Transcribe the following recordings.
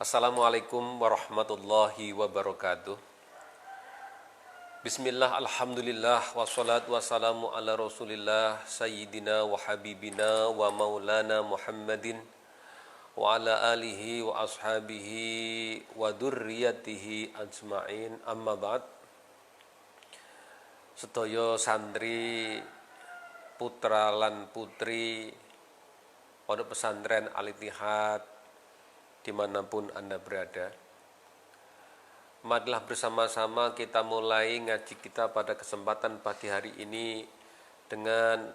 Assalamualaikum warahmatullahi wabarakatuh. Bismillah, alhamdulillah, wassalatu wassalamu ala rasulillah sayyidina wa habibina wa maulana Muhammadin wa ala alihi wa ashabihi wa durriyatihi ajma'in, amma ba'd. Sedaya santri, putra lan putri Pondok Pesantren Al-Ittihad dimanapun Anda berada, marilah bersama-sama kita mulai ngaji kita pada kesempatan pagi hari ini dengan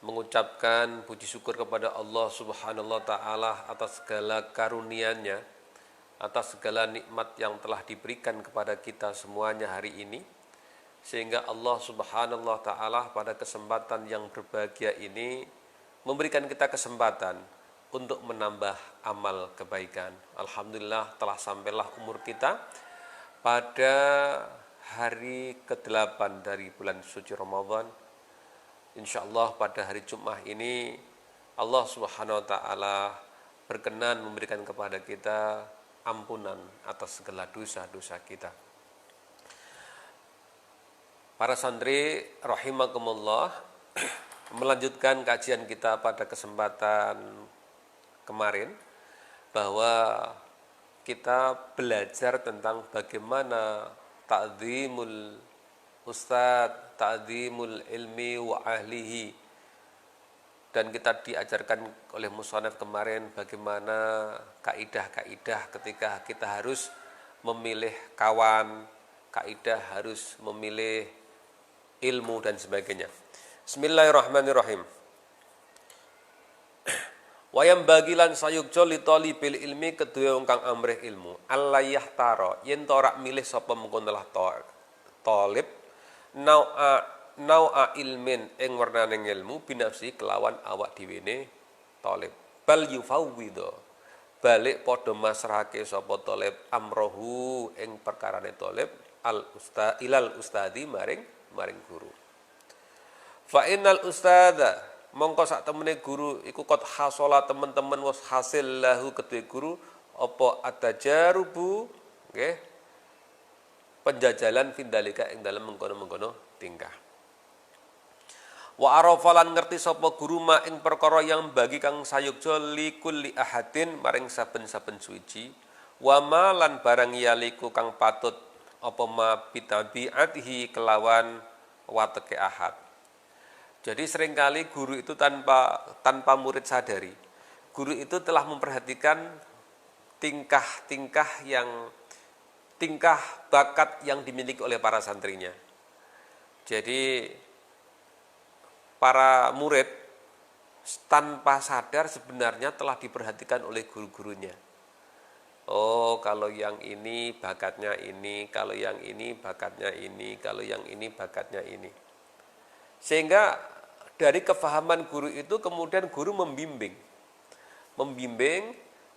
mengucapkan puji syukur kepada Allah Subhanahu wa Ta'ala atas segala karunia-Nya, atas segala nikmat yang telah diberikan kepada kita semuanya hari ini, sehingga Allah Subhanahu wa Ta'ala pada kesempatan yang berbahagia ini memberikan kita kesempatan untuk menambah amal kebaikan. Alhamdulillah telah sampailah umur kita pada hari ke-8 dari bulan suci Ramadan. Insyaallah pada hari Jumat ini Allah Subhanahu wa Ta'ala berkenan memberikan kepada kita ampunan atas segala dosa-dosa kita. Para santri rahimakumullah, melanjutkan kajian kita pada kesempatan kemarin bahwa kita belajar tentang bagaimana ta'zimul ustadz, ta'zimul ilmi wa ahlihi, dan kita diajarkan oleh musannaf kemarin bagaimana kaidah-kaidah ketika kita harus memilih kawan, kaidah harus memilih ilmu dan sebagainya. Bismillahirrahmanirrahim. Wayam bagilan sayukjo li talibil ilmi kedua kang amrih ilmu allayah taro yen torak milih sapa mengkon telah talib nau'a ilmin ing wernaning ilmu binafsi kelawan awak dhewe talib bal yufawwidho balik padha masrahake sapa talib amrohu ing perkarane talib ilal ustadi maring guru. Fa innal ustada mongko sak temene guru iku kot hasola teman-teman was hasil lahu kedue guru apa atajarubu, nggih, penjajalan findalika ing dalem mengkono-mengkono tingkah. Wa arafalan ngerti sapa guru ma ing perkara yang bagi kang sayukja likulli ahadin maring saben-saben suci, wa ma lan barang yaliku kang patut apa ma bitabiatihi kelawan wateke ahad. Jadi seringkali guru itu tanpa murid sadari, guru itu telah memperhatikan tingkah bakat yang dimiliki oleh para santrinya. Jadi para murid tanpa sadar sebenarnya telah diperhatikan oleh guru-gurunya. Oh, kalau yang ini bakatnya ini, kalau yang ini bakatnya ini, kalau yang ini bakatnya ini. Sehingga dari kefahaman guru itu kemudian guru membimbing,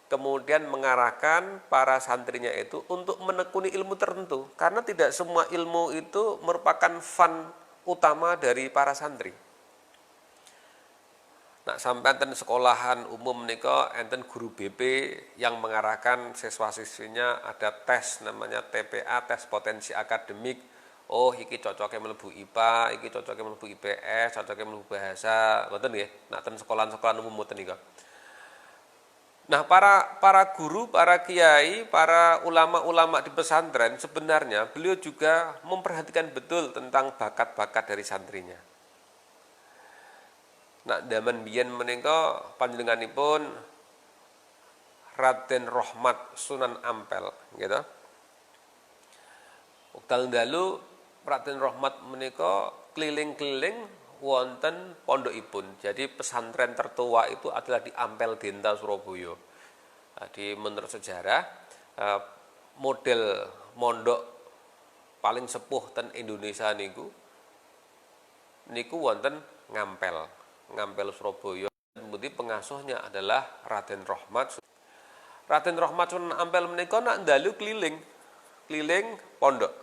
kemudian mengarahkan para santrinya itu untuk menekuni ilmu tertentu. Karena tidak semua ilmu itu merupakan fun utama dari para santri. Nah, sampai enten sekolahan umum menika enten guru BP yang mengarahkan siswa-siswinya ada tes namanya TPA, tes potensi akademik. Oh, iki cocoknya mlebu IPA, iki cocoknya mlebu IPS, cocoknya mlebu bahasa, ngoten nggih. Nah, ten sekolahan-sekolahan umum ngoten niku. Nah, para guru, para kiai, para ulama-ulama di pesantren sebenarnya beliau juga memperhatikan betul tentang bakat-bakat dari santrinya. Nah, zaman biyen menika panjenenganipun Raden Rahmat Sunan Ampel, gitu. Wekdal dalu Raden Rahmat menika keliling-keliling wonten pondokipun. Jadi pesantren tertua itu adalah di Ampel Denta Surabaya. Jadi menurut sejarah model mondok paling sepuh ten Indonesia niku wonten Ngampel Surabaya. Kemudian pengasuhnya adalah Raden Rahmat. Raden Rahmat Sunan Ampel menika nak dalu keliling pondok.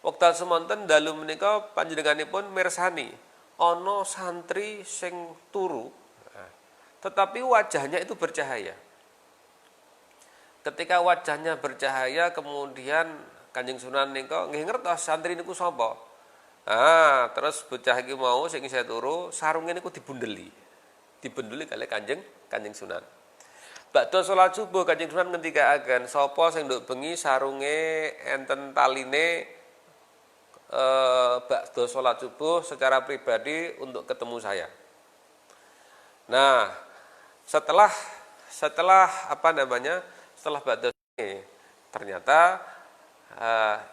Wekdal semonten dalu menika panjenenganipun mirsani ana santri sing turu, tetapi wajahnya itu bercahaya. Ketika wajahnya bercahaya, kemudian Kanjeng Sunan niku nggih ngertos santri niku sapa. Terus bocah iki mau sing isih turu, sarunge niku dibundeli. Dibundeli kalih Kanjeng Sunan. Bakda salat subuh Kanjeng Sunan ngendikaaken, sapa sing nduk bengi sarunge enten taline bakda salat subuh secara pribadi untuk ketemu saya. Nah, setelah setelah bakda ternyata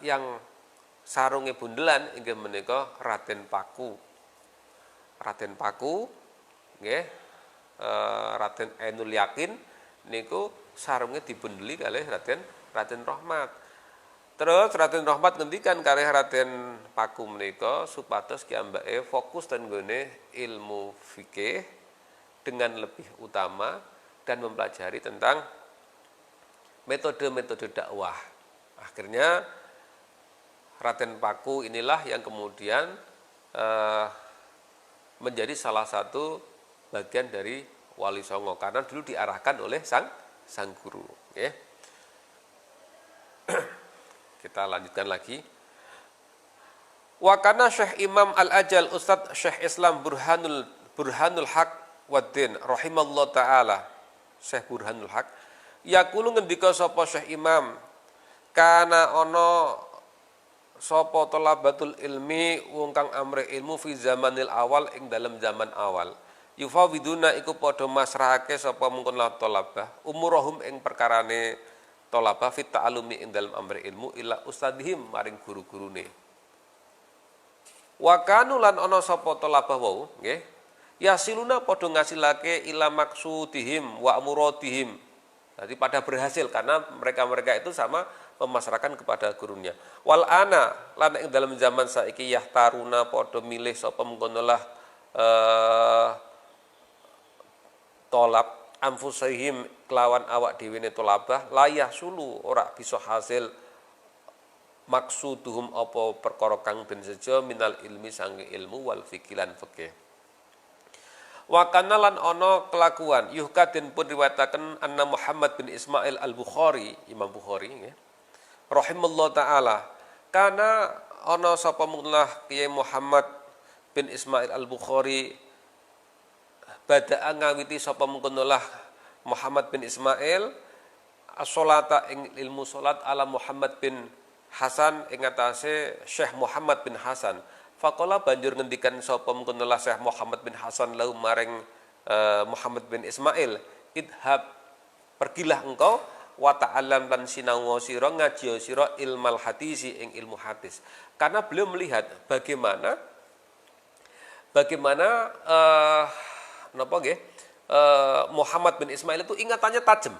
yang sarunge bundelan inggih menika Raden Paku. Raden Paku nggih Raden Ainul Yakin niku sarunge dibundeli kalih Raden Rahmat. Terus Raden Rahmat ngendikan kalih Raden Paku menika supados kiambake fokus ten nggone ilmu fikih dengan lebih utama dan mempelajari tentang metode-metode dakwah. Akhirnya Raden Paku inilah yang kemudian menjadi salah satu bagian dari Wali Songo karena dulu diarahkan oleh sang guru. Kita lanjutkan lagi. Wa kana Syekh Imam Al-Ajal Ustadz Syekh Islam Burhanul Haq Waddin rahimallahu taala. Syekh Burhanul Haq yaqulu ngendika sapa Syekh Imam kana ana sapa talabatul ilmi wong kang amre ilmu fi zamanil awal ing dalam zaman awal yufawiduna iku padha masrahake sapa mungkon la talabah umurahum ing perkarane talabah fit ta'allumi ing dalam amre ilmu ila ustadhim maring guru-gurune wa kanu lan ana sapa talabah wau nggih yasiluna padha ngasilake ila maksudihim wa muradihim. Jadi pada berhasil karena mereka itu sama memasrahkan kepada gurunya. Wal ana lan ing dalam zaman saiki yahtaruna padha milih sapa mengkonolah tolab anfusihim kelawan awak dhewe ne tolabah layah sulu ora bisa hasil maksuduhum apa perkara kang den seja minal ilmi sange ilmu wal fikilan fikih. Wa kana lan ana kelakuan yuhkadin pun riwayataken anna Muhammad bin Ismail Al-Bukhari Imam Bukhari nggih rahimallahu taala kana ana sapa munlah Kiai Muhammad bin Ismail Al-Bukhari bada'a ngawiti sapa mungkonolah Muhammad bin Ismail as-sholata ing ilmu salat ala Muhammad bin Hasan ing atase Syekh Muhammad bin Hasan. Faqala banjur ngendikan sapa mungkonolah Syekh Muhammad bin Hasan lahu maring Muhammad bin Ismail, idhab pergilah engkau wa ta'allam lan sinau sira ngaji sira ilmal hadisi ing ilmu hadis. Karena beliau melihat bagaimana Muhammad bin Ismail itu ingatannya tajam.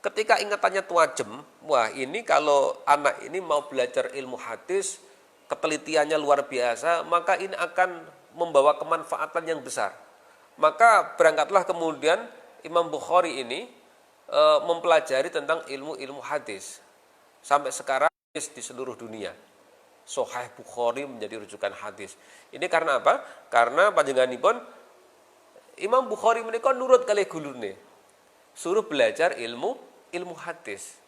Ketika ingatannya tajam, wah ini kalau anak ini mau belajar ilmu hadis, ketelitiannya luar biasa, maka ini akan membawa kemanfaatan yang besar. Maka berangkatlah kemudian Imam Bukhari ini mempelajari tentang ilmu-ilmu hadis. Sampai sekarang di seluruh dunia. Sahih Bukhari menjadi rujukan hadis. Ini karena apa? Karena panjenenganipun Imam Bukhari menika nurut kalih gurune. Suruh belajar ilmu hadis.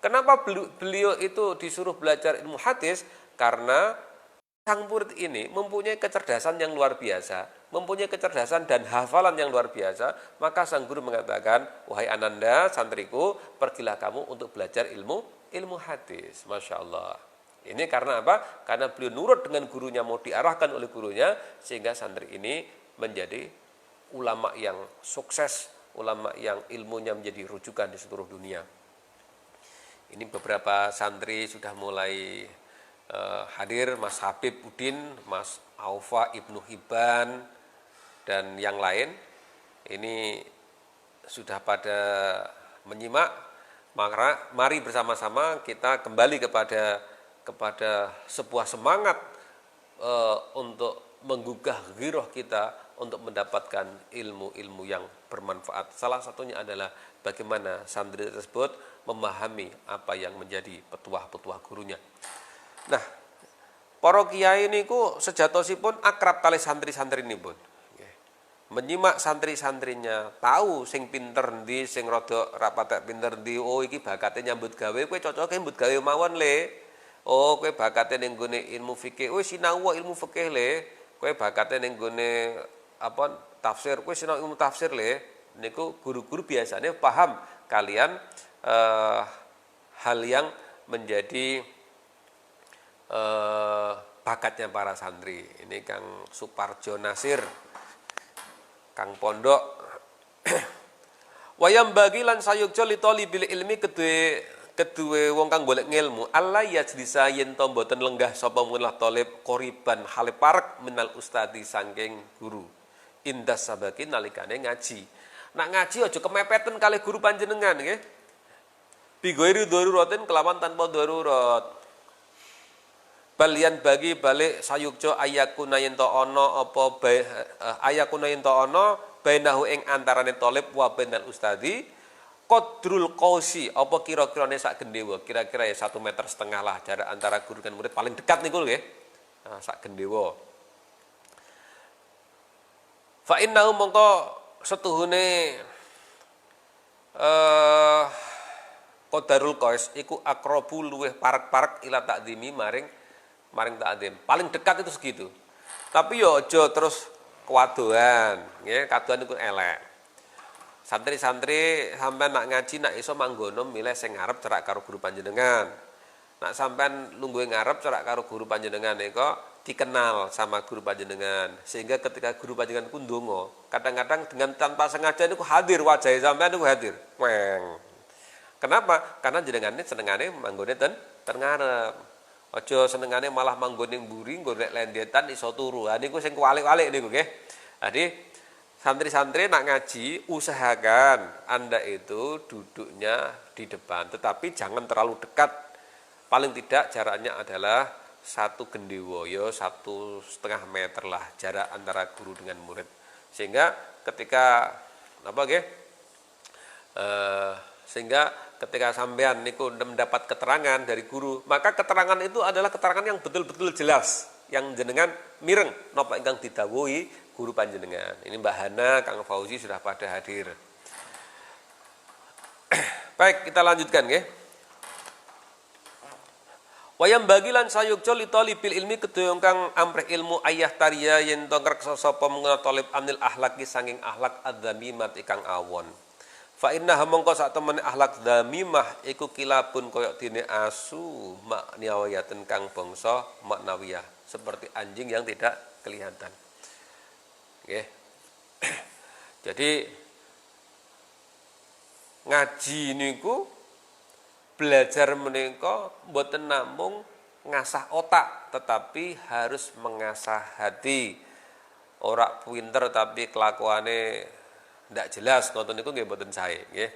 Kenapa beliau itu disuruh belajar ilmu hadis? Karena sang murid ini mempunyai kecerdasan yang luar biasa, mempunyai kecerdasan dan hafalan yang luar biasa, maka sang guru mengatakan, wahai ananda, santriku, pergilah kamu untuk belajar ilmu hadis. Masya Allah. Ini karena apa? Karena beliau nurut dengan gurunya, mau diarahkan oleh gurunya, sehingga santri ini menjadi ulama yang sukses, ulama yang ilmunya menjadi rujukan di seluruh dunia. Ini beberapa santri sudah mulai hadir, Mas Habib Udin, Mas Aufa Ibnu Hibban, dan yang lain. Ini sudah pada menyimak. Mari bersama-sama kita kembali kepada sebuah semangat untuk menggugah ghiroh kita untuk mendapatkan ilmu-ilmu yang bermanfaat. Salah satunya adalah bagaimana santri tersebut memahami apa yang menjadi petuah-petuah gurunya. Nah, para kiai niku sejatosipun akrab kali santri-santri nipun. menyimak santri-santrinya, tahu sing pinter ndi, sing rada ra patek pinter ndi. Oh iki bakate nyambut gawe, kowe cocoke nyambut gawe mawon le. Oh kowe bakate ning gone ilmu fikih, wis sinau ilmu fikih le. Kowe bakate ning gone apa tafsir, kowe sinau ilmu tafsir le. Niku guru-guru biasanya paham kalian hal yang menjadi bakatnya para santri. Ini Kang Suparjo Nasir, Kang Pondok. Wayam bagi lan sayukja li talibil ilmi kedue wong kang golek ngilmu Allah yajlisa yen to mboten lenggah sapa mulah talib qoriban hale parek minal ustadi saking guru indas sabaki nalikane ngaji. Nak ngaji aja kemepeten kalih guru panjenengan nggih. Bigoiri daruratin kelawan tanpa darurat. Balian bagi balik sayukjo ayakuna yen to ana apa ayakuna yen to ana bainahu ing antarane talib wa bainal ustadi qadrul qausi apa kira-kirane sak gendewa, kira-kira ya 1,5 meter lah jarak antara guru dan murid paling dekat niku nggih. Nah, sak gendewa. Fa innahu mongko setuhune qadarul qais iku aqrabu luweh parek-parek ila takdimi maring takdim. Paling dekat itu segitu. Tapi yo aja terus kewadoan, nggih, kadoan iku elek. Santri-santri sampean nak ngaji nak iso manggono milih sing ngarep cerak karo guru panjenengan. Nak sampean lungguhe ngarep cerak karo guru panjenengan nika dikenal sama guru panjenengan. Sehingga ketika guru panjenengan ku ndonga, kadang-kadang dengan tanpa sengaja niku hadir wajah sampean niku hadir. Weng. Kenapa? Karena jenengane senengane manggone ten ngarep. Aja senengane malah manggon ning mburi golek lendetan iso turu. Ha niku sing kualik-alik niku nggih. Jadi santri-santri nak ngaji usahakan Anda itu duduknya di depan, tetapi jangan terlalu dekat. Paling tidak jaraknya adalah 1 gendewa, ya 1,5 meter lah jarak antara guru dengan murid. Sehingga ketika sehingga ketika sampean niku mendapat keterangan dari guru, maka keterangan itu adalah keterangan yang betul-betul jelas, yang jenengan mireng napa ingkang didhawuhi guru panjenengan. Ini Mbah Hana, Kang Fauzi sudah pada hadir. Baik, kita lanjutkan nggih. Wayam bagilan sayukjo li talibil ilmi kedaya kang amrih ilmu ayah tariya yen to ngreksa sapa mengenal talib anil ahlaki sanging ahlak adzamimat ikang awon. Fa inna mongko sak temene akhlak dzamimah iku kilabun koyok dene asu makniyawayaten kang bangsa maknawiyah, seperti anjing yang tidak kelihatan. Nggih. Jadi ngaji niku belajar menika mboten namung ngasah otak, tetapi harus mengasah hati. Ora pinter tapi kelakuane ndak jelas, ngoten niku nggih mboten sae nggih.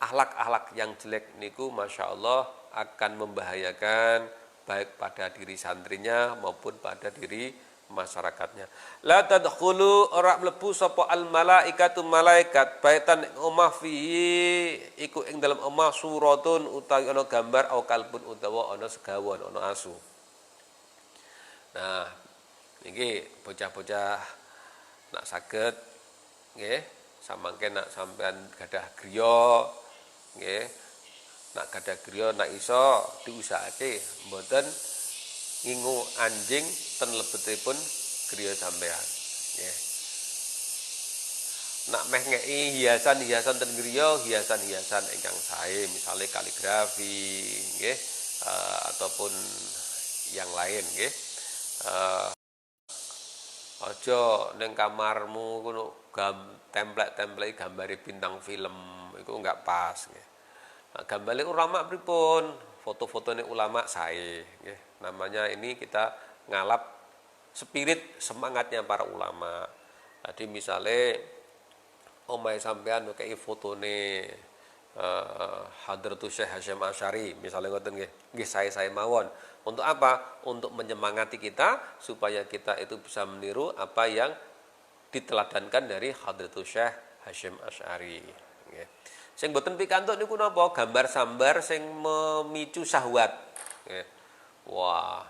Akhlak-akhlak yang jelek niku masyaallah akan membahayakan baik pada diri santrinya maupun pada diri masyarakatnya. La tadkhulu ora mlebu sapa al malaikatu malaikat baitan omah fihi iku ing dalam omah suratun utawi ana gambar au kalbun utawa ana segawon ana asu. Nah, niki bocah-bocah nak saged nggih samangke nak sampean gadah griya nggih, nak gadah griya nak iso diusahake mboten ngingu anjing ten lebetipun griya sampean nggih. Nak meh ngeki hiasan-hiasan ten griya, hiasan-hiasan ingkang sae, misale kaligrafi nggih, ataupun yang lain nggih. Aja ning kamarmu ngono template-template gambare bintang film iku enggak pas nggih. Nah, gambare ulama pripun? Foto-fotone ulama sae nggih. Namanya ini kita ngalap spirit semangatnya para ulama. Tadi misale omahe sampean kei fotone Hadratus Syekh Hasyim Asy'ari misalnya ngoten nggih. Nggih sae-sae mawon. Untuk apa? Untuk menyemangati kita supaya kita itu bisa meniru apa yang diteladankan dari Hadratus Syekh Hasyim Asy'ari nggih. Sing boten pikantuk niku napa? Gambar sambar sing memicu syahwat nggih. Wah,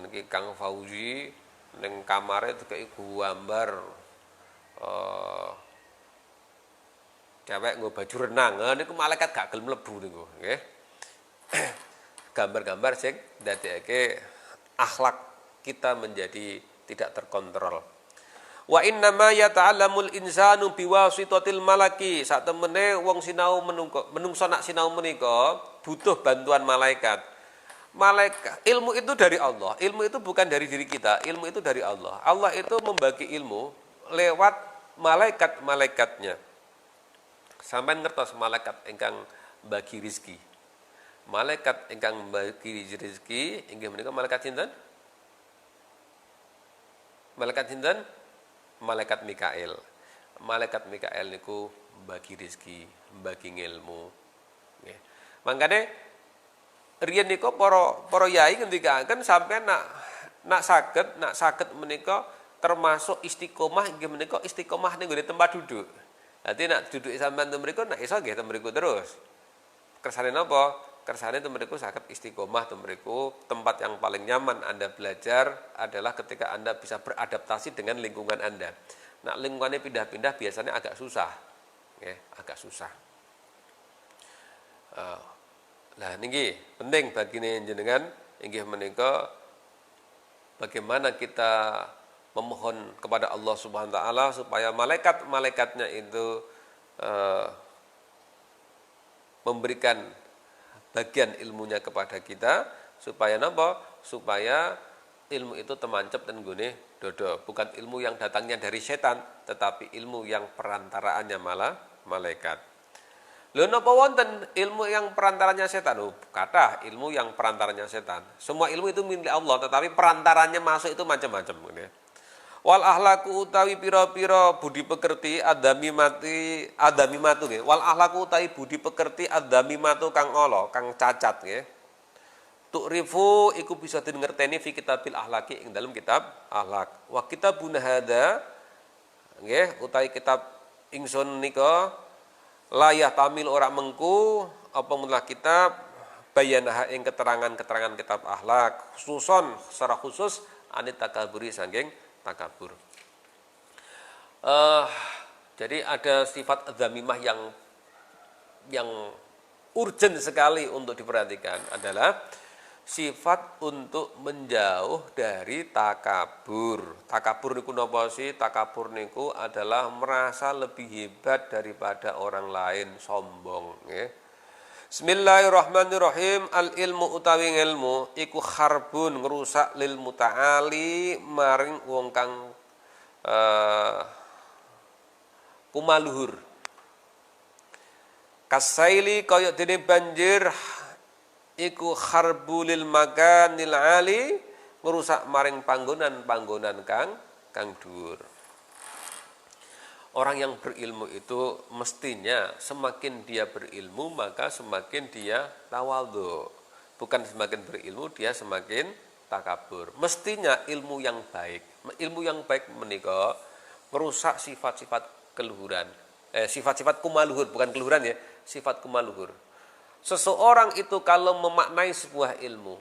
niki Kang Fauzi ning kamare dikeki gambar eh, cewek nggo baju renang, niku malaikat gak gelem mlebu niku, nggih. Gambar-gambar sing ndadekake akhlak kita menjadi tidak terkontrol. Wa innama yata'allamul insanu biwasitatil malaki. Sak temene wong sinau menungso nak sinau menika butuh bantuan malaikat. Malaikat, ilmu itu dari Allah. Ilmu itu bukan dari diri kita, ilmu itu dari Allah. Allah itu membagi ilmu lewat malaikat-malaikatnya. Sampai ngertos malaikat ingkang bagi rizki. Malaikat ingkang bagi rizki inggih menika malaikat sinten? Malaikat sinten? Malaikat Mikail. Malaikat Mikail niku bagi rizki, bagi ilmu. Nggih. Mangkane riyen nika para yai ngendikaken sampeyan nak saged menika termasuk istiqomah inggih menika istiqomah ning nggone tempat duduk. Dadi nak duduk sampean teng mriku nak iso nggih teng mriku terus. Kersane napa? Kersane teng mriku saged istiqomah teng mriku. Tempat yang paling nyaman Anda belajar adalah ketika Anda bisa beradaptasi dengan lingkungan Anda. Nak lingkungannya pindah-pindah biasanya agak susah. Nggih, agak susah. Nah niki penting bagine jenengan inggih menika bagaimana kita memohon kepada Allah Subhanahu wa taala supaya malaikat-malaikatnya itu memberikan bagian ilmunya kepada kita supaya napa? Supaya ilmu itu temancep ten nggone dodo, bukan ilmu yang datangnya dari setan, tetapi ilmu yang perantaraannya malah malaikat. Lho napa wonten ilmu yang perantaranya setan? Kathah ilmu yang perantaranya setan. Semua ilmu itu milik Allah, tetapi perantaranya masuk itu macam-macam ngene. Wal ahlaku utawi pira-pira budi pekerti adamimatu nggih. Wal ahlaku utawi budi pekerti adamimatu kang ala, kang cacat nggih. Tu'rifu iku bisa dingerteni fi kitabil ahlaki ing dalam kitab akhlak. Wa kitabun hadza nggih utawi kitab ingsun nika layah tamil ora mengku apa mulah kitab bayanaha ing keterangan-keterangan kitab akhlak khususon secara khusus anit takaburi saking takabur. Jadi ada sifat dzamimah yang urgent sekali untuk diperhatikan adalah sifat untuk menjauh dari takabur. Takabur niku napa sih? Takabur niku adalah merasa lebih hebat daripada orang lain, sombong nggih. Bismillahirrahmanirrahim. Al ilmu utawi ilmu iku kharbun ngrusak lil muta'ali maring wong kang kumaluhur. Kasaili kaya dene banjir iku kharbulil makanil ali ngrusak maring panggonan-panggonan kang dhuwur. Orang yang berilmu itu mestinya semakin dia berilmu maka semakin dia tawadhu. Bukan semakin berilmu dia semakin takabur. Mestinya ilmu yang baik menika merusak sifat-sifat keluhuran. Sifat-sifat kumaluhur, bukan keluhuran ya, sifat kumaluhur. Seseorang itu kalau memaknai sebuah ilmu,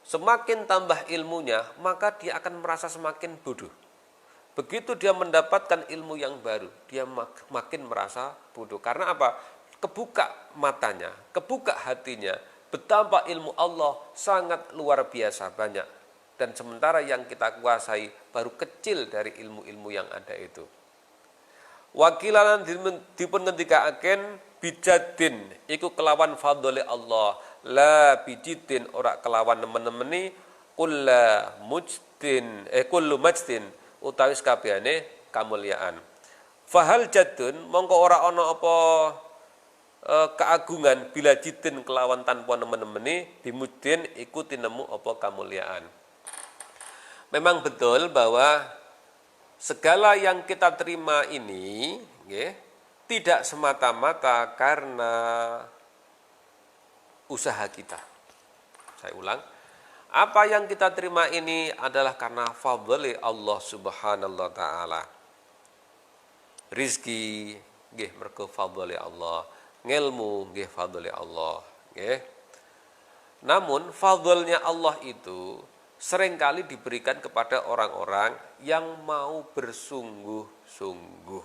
semakin tambah ilmunya, maka dia akan merasa semakin bodoh. Begitu dia mendapatkan ilmu yang baru, dia makin merasa bodoh. Karena apa? Kebuka matanya, kebuka hatinya, betapa ilmu Allah sangat luar biasa banyak. Dan sementara yang kita kuasai baru kecil dari ilmu-ilmu yang ada itu. Wakilan dipun ngendikaaken bijadin iku kelawan fadhole Allah la bijidin ora kelawan nemen-nemeni kullu majdin utawi sakabehane kamulyaan. Fahal jadun mongko ora ana apa keagungan bila jidin kelawan tanpa nemen-nemeni bimuddin iku tinemu apa kamulyaan. Memang betul bahwa segala yang kita terima ini nggih tidak semata-mata karena usaha kita. Saya ulang, apa yang kita terima ini adalah karena fadli Allah Subhanahu wa taala. Rizki nggih mergo fadli Allah, ngilmu nggih fadli Allah, nggih. Namun fadlnya Allah itu seringkali diberikan kepada orang-orang yang mau bersungguh-sungguh.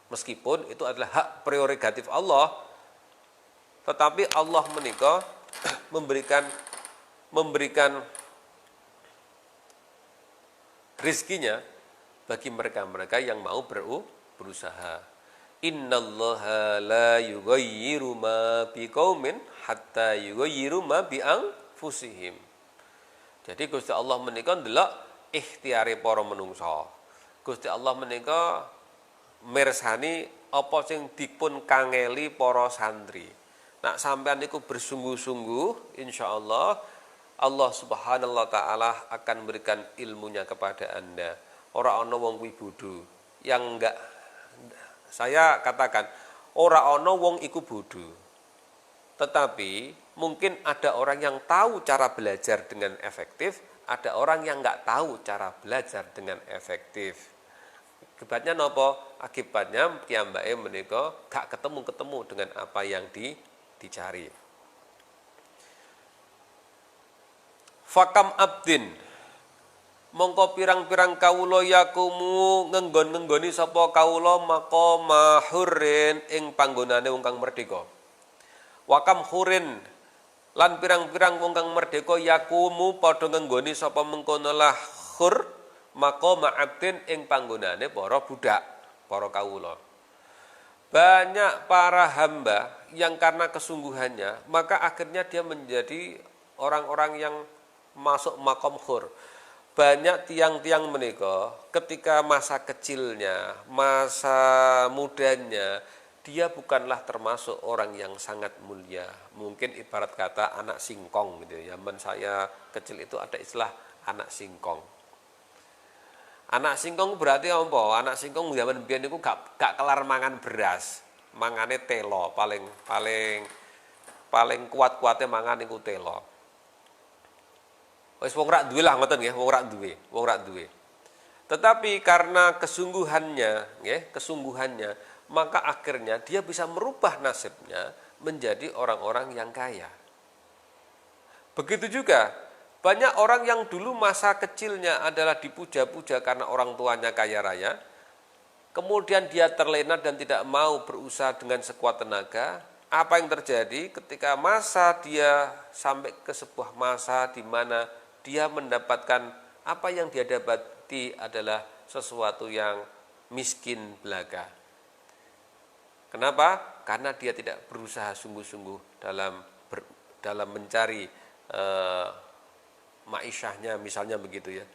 Meskipun itu adalah hak prerogatif Allah, tetapi Allah menika memberikan rizkinya bagi mereka-mereka yang mau berusaha. Innallaha la yughayyiru ma biqaumin hatta yughayyiru ma bi anfusihim. Jadi Gusti Allah menika ndelok ikhtiare para menungsa. Gusti Allah menika mirsani apa sing dipun kangeli para santri. Nak sampean niku bersungguh-sungguh, insyaallah Allah Subhanahu wa taala akan memberikan ilmunya kepada Anda. Ora ana wong kuwi bodho. Yang enggak, saya katakan ora ana wong iku bodho. Tetapi mungkin ada orang yang tahu cara belajar dengan efektif, ada orang yang enggak tahu cara belajar dengan efektif. Akibatnya napa? Akibatnya piyambake menika gak ketemu dengan apa yang dicari. Fakam abdin mongko pirang-pirang kawula yakumu ngenggon-ngenggoni sapa kawula maqama hurrin ing panggonane wong kang merdeka. Wakam hurin lan pirang-pirang wong kang merdeka yakumu padha ngenggoni sapa mengkono lah hur maqama abdin ing panggonane para budak, para kawula. Banyak para hamba yang karena kesungguhannya maka akhirnya dia menjadi orang-orang yang masuk makom hur. Banyak tiang-tiang menika ketika masa kecilnya, masa mudanya, dia bukanlah termasuk orang yang sangat mulia. Mungkin ibarat kata anak singkong gitu. Zaman saya kecil itu ada istilah anak singkong. Anak singkong berarti apa? Anak singkong zaman biyen niku gak kelar mangan beras. Mangane telo, paling kuat-kuate mangan niku telo. Wis wong rak duwe lah ngoten nggih, wong rak duwe. Tetapi karena kesungguhannya, maka akhirnya dia bisa merubah nasibnya menjadi orang-orang yang kaya. Begitu juga banyak orang yang dulu masa kecilnya adalah dipuja-puja karena orang tuanya kaya raya, kemudian dia terlena dan tidak mau berusaha dengan sekuat tenaga. Apa yang terjadi ketika masa dia sampai ke sebuah masa di mana dia mendapatkan apa yang dia dapati adalah sesuatu yang miskin belaka. Kenapa? Karena dia tidak berusaha sungguh-sungguh dalam mencari maisyahnya, misalnya begitu ya.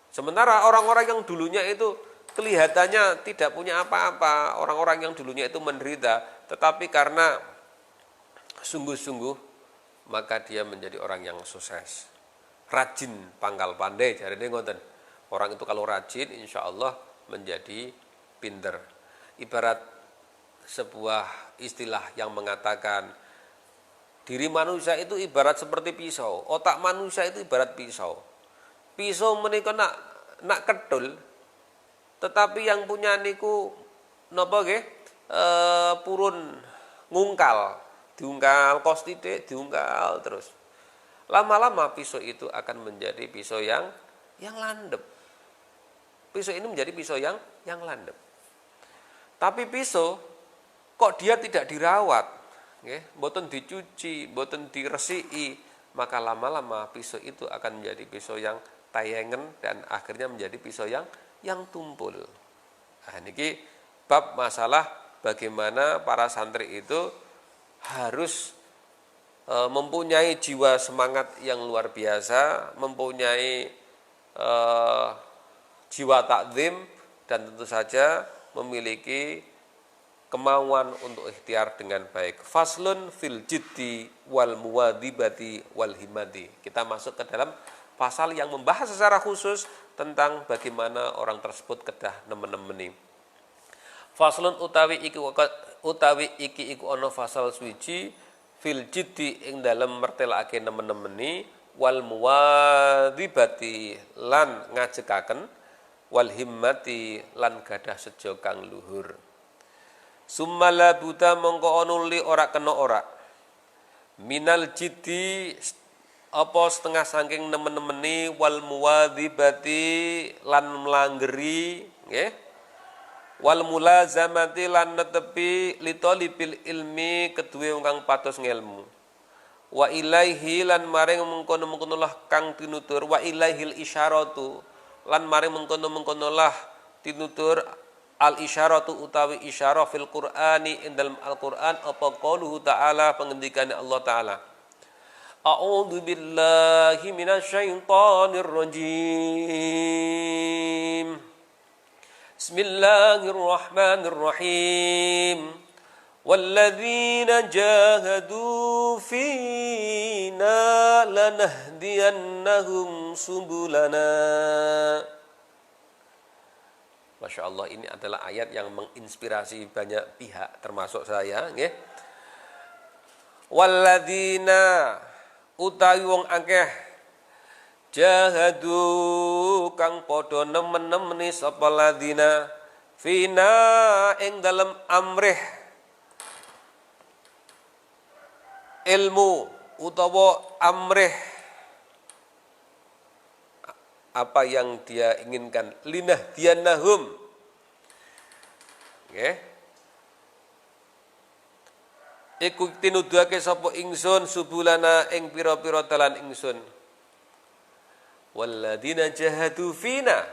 Sementara orang-orang yang dulunya itu kelihatannya tidak punya apa-apa, orang-orang yang dulunya itu menderita, tetapi karena sungguh-sungguh maka dia menjadi orang yang sukses. Rajin pangkal pandai, jarine ngoten. Orang itu kalau rajin insya Allah menjadi pinter. Ibarat sebuah istilah yang mengatakan diri manusia itu ibarat seperti pisau, otak manusia itu ibarat pisau. Pisau menika nak kedul, tetapi yang punya niku napa nggih? Purun ngungkal, diungkal kos titik, diungkal terus. Lama-lama pisau itu akan menjadi pisau yang landep. Pisau ini menjadi pisau yang landep. Tapi pisau kok dia tidak dirawat, nggih, mboten dicuci, mboten diresiki, maka lama-lama pisau itu akan menjadi pisau yang tayengen dan akhirnya menjadi pisau yang tumpul. Nah, niki bab masalah bagaimana para santri itu harus mempunyai jiwa semangat yang luar biasa, mempunyai jiwa takzim dan tentu saja memiliki kemauan untuk ikhtiar dengan baik. Faslun fil jiddi wal muwadibati wal himati. Kita masuk ke dalam pasal yang membahas secara khusus tentang bagaimana orang tersebut kedah nemen-nemeni. Faslun utawi iki iku ana fasal suwiji fil jiddi ing dalem mertelake nemen-nemeni wal muwadibati lan ngajekaken wal himmati lan gadah sejo kang luhur. Summala buta mongko onuli ora kena ora minal jiddi apa setengah saking nemen-nemeni wal muwadzibati lan mlanggeri nggih wal mulazamati lan netepi li talibil ilmi keduwe wong kang patos ngelmu wa ilaihi lan maring mengkono-mengkono lah kang tinutur wa ilaihil isyaratu lan maring mengkono-mengkono lah tinutur al isyaratu utawi isyarah fil Qur'ani ing dalam Al-Qur'an apa qauluhu ta'ala pengendikane Allah taala A'udzu billahi minasyaitonir rajim Bismillahirrahmanirrahim Walladzina jahadu fina lanahdiyannahum subulana Masya Allah, ini adalah ayat yang menginspirasi banyak pihak, termasuk saya. Nggih. Walladzina utawi wong akeh jahadu kang padha nemen-nemeni sapa ladzina fina ing dalem amrih ilmu utawa amrih apa yang dia inginkan linah diannahum nggih iku tinuduhake sapa ingsun subulana ing pira-pira dalan ingsun walladzina jahadu fina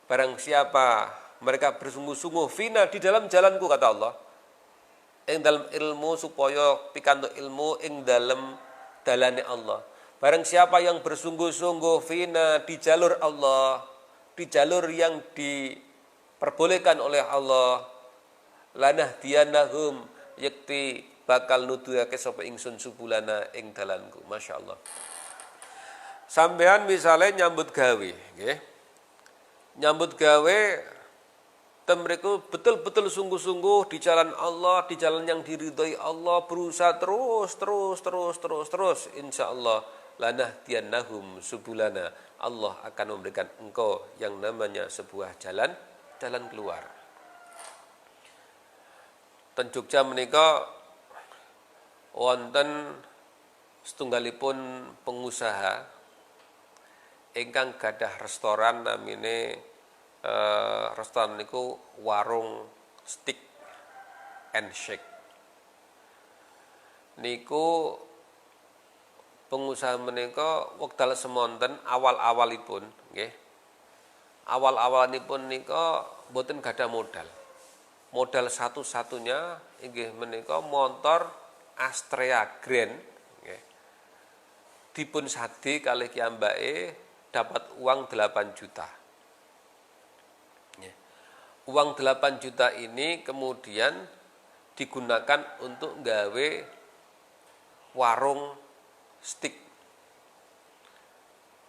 barang siapa mereka bersungguh-sungguh fina di dalam jalanku kata Allah ing dalam ilmu supaya pikantuk ilmu ing dalam dalane Allah. Barang siapa yang bersungguh-sungguh fina di jalur Allah, di jalur yang diperbolehkan oleh Allah, lanah dianahum yakti bakal nuduhake sapa ingsun subulana ing dalanku. Masya Allah. Sampean misalnya nyambut gawe, nggih. Nyambut gawe temriku betul-betul sungguh-sungguh di jalan Allah, di jalan yang diridhoi Allah, berusaha terus, insya Allah lanah diannahum subulana. Allah akan memberikan engkau yang namanya sebuah jalan keluar. Ten Jogja menika wonten setunggalipun pengusaha ingkang gadah restoran namine restoran niku warung steak and shake. Niku pengusaha menika wekdal semonten awal-awalipun nggih. Awal-awalipun nika boten gadah modal. Modal satu-satunya inggih menika montor Astrea Grand nggih. Dipun sadi kalih kiyambake dapat uang 8 juta. Uang 8 juta ini kemudian digunakan untuk gawe warung steak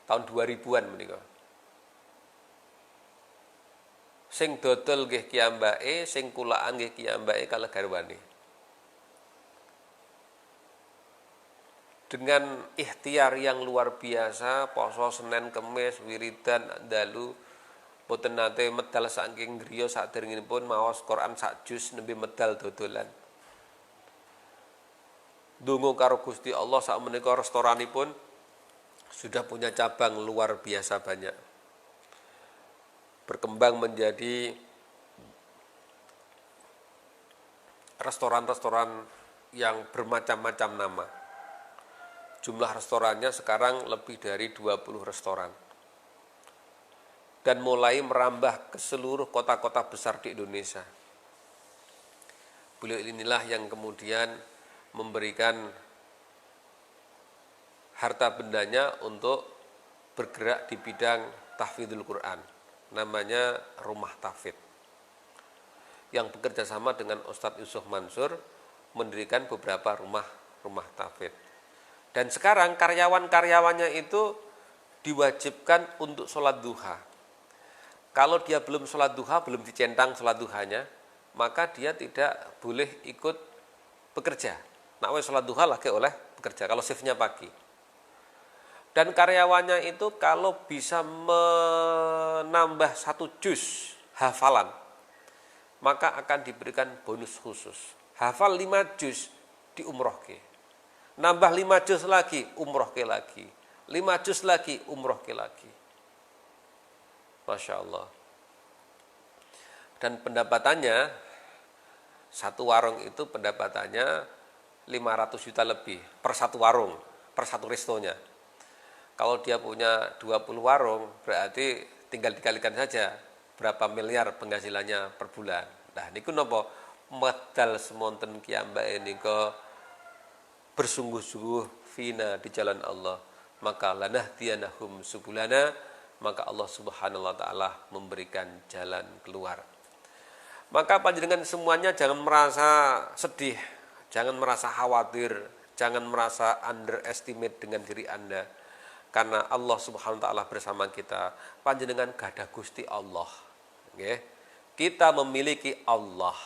tahun 2000-an menika. Sing dodol nggih kiyambake, sing kulaan nggih kiyambake kalih garwane. Dengan ikhtiar yang luar biasa, poso Senin Kemis wiridan dalu boten nate medal saking griya saderengipun maos Quran sak juz nembe medal dodolan. Donga karo Gusti Allah sak menika restoranipun sudah punya cabang luar biasa banyak. Berkembang menjadi restoran-restoran yang bermacam-macam nama. Jumlah restorannya sekarang lebih dari 20 restoran. Dan mulai merambah ke seluruh kota-kota besar di Indonesia. Beliau inilah yang kemudian memberikan harta bendanya untuk bergerak di bidang tahfidzul Quran. Namanya Rumah Tahfidz. Yang bekerja sama dengan Ustadz Yusuf Mansur mendirikan beberapa rumah tahfidz. Dan sekarang karyawan-karyawannya itu diwajibkan untuk sholat duha. Kalau dia belum sholat duha, belum dicentang sholat duhanya, maka dia tidak boleh ikut bekerja. Nak wis sholat duha lagi oleh bekerja kalau shiftnya pagi. Dan karyawannya itu kalau bisa menambah 1 juz hafalan, maka akan diberikan bonus khusus. Hafal 5 juz diumrohke. Nambah 5 juz lagi, umrohke lagi. 5 juz lagi, umroh ke lagi. Masya Allah. Dan pendapatannya, satu warung itu pendapatannya 500 juta lebih per satu warung, per satu restonya. Kalau dia punya 20 warung, berarti tinggal dikalikan saja berapa miliar penghasilannya per bulan. Nah, niku napa medal semonten kiambake nika bersungguh-sungguh fina di jalan Allah, maka lanahdiyannahum subulana, maka Allah Subhanahu wa taala memberikan jalan keluar. Maka panjenengan semuanya jangan merasa sedih, jangan merasa khawatir, jangan merasa underestimate dengan diri Anda. Karena Allah Subhanahu wa taala bersama kita. Panjenengan gadah Gusti Allah. Nggih. Kita memiliki Allah,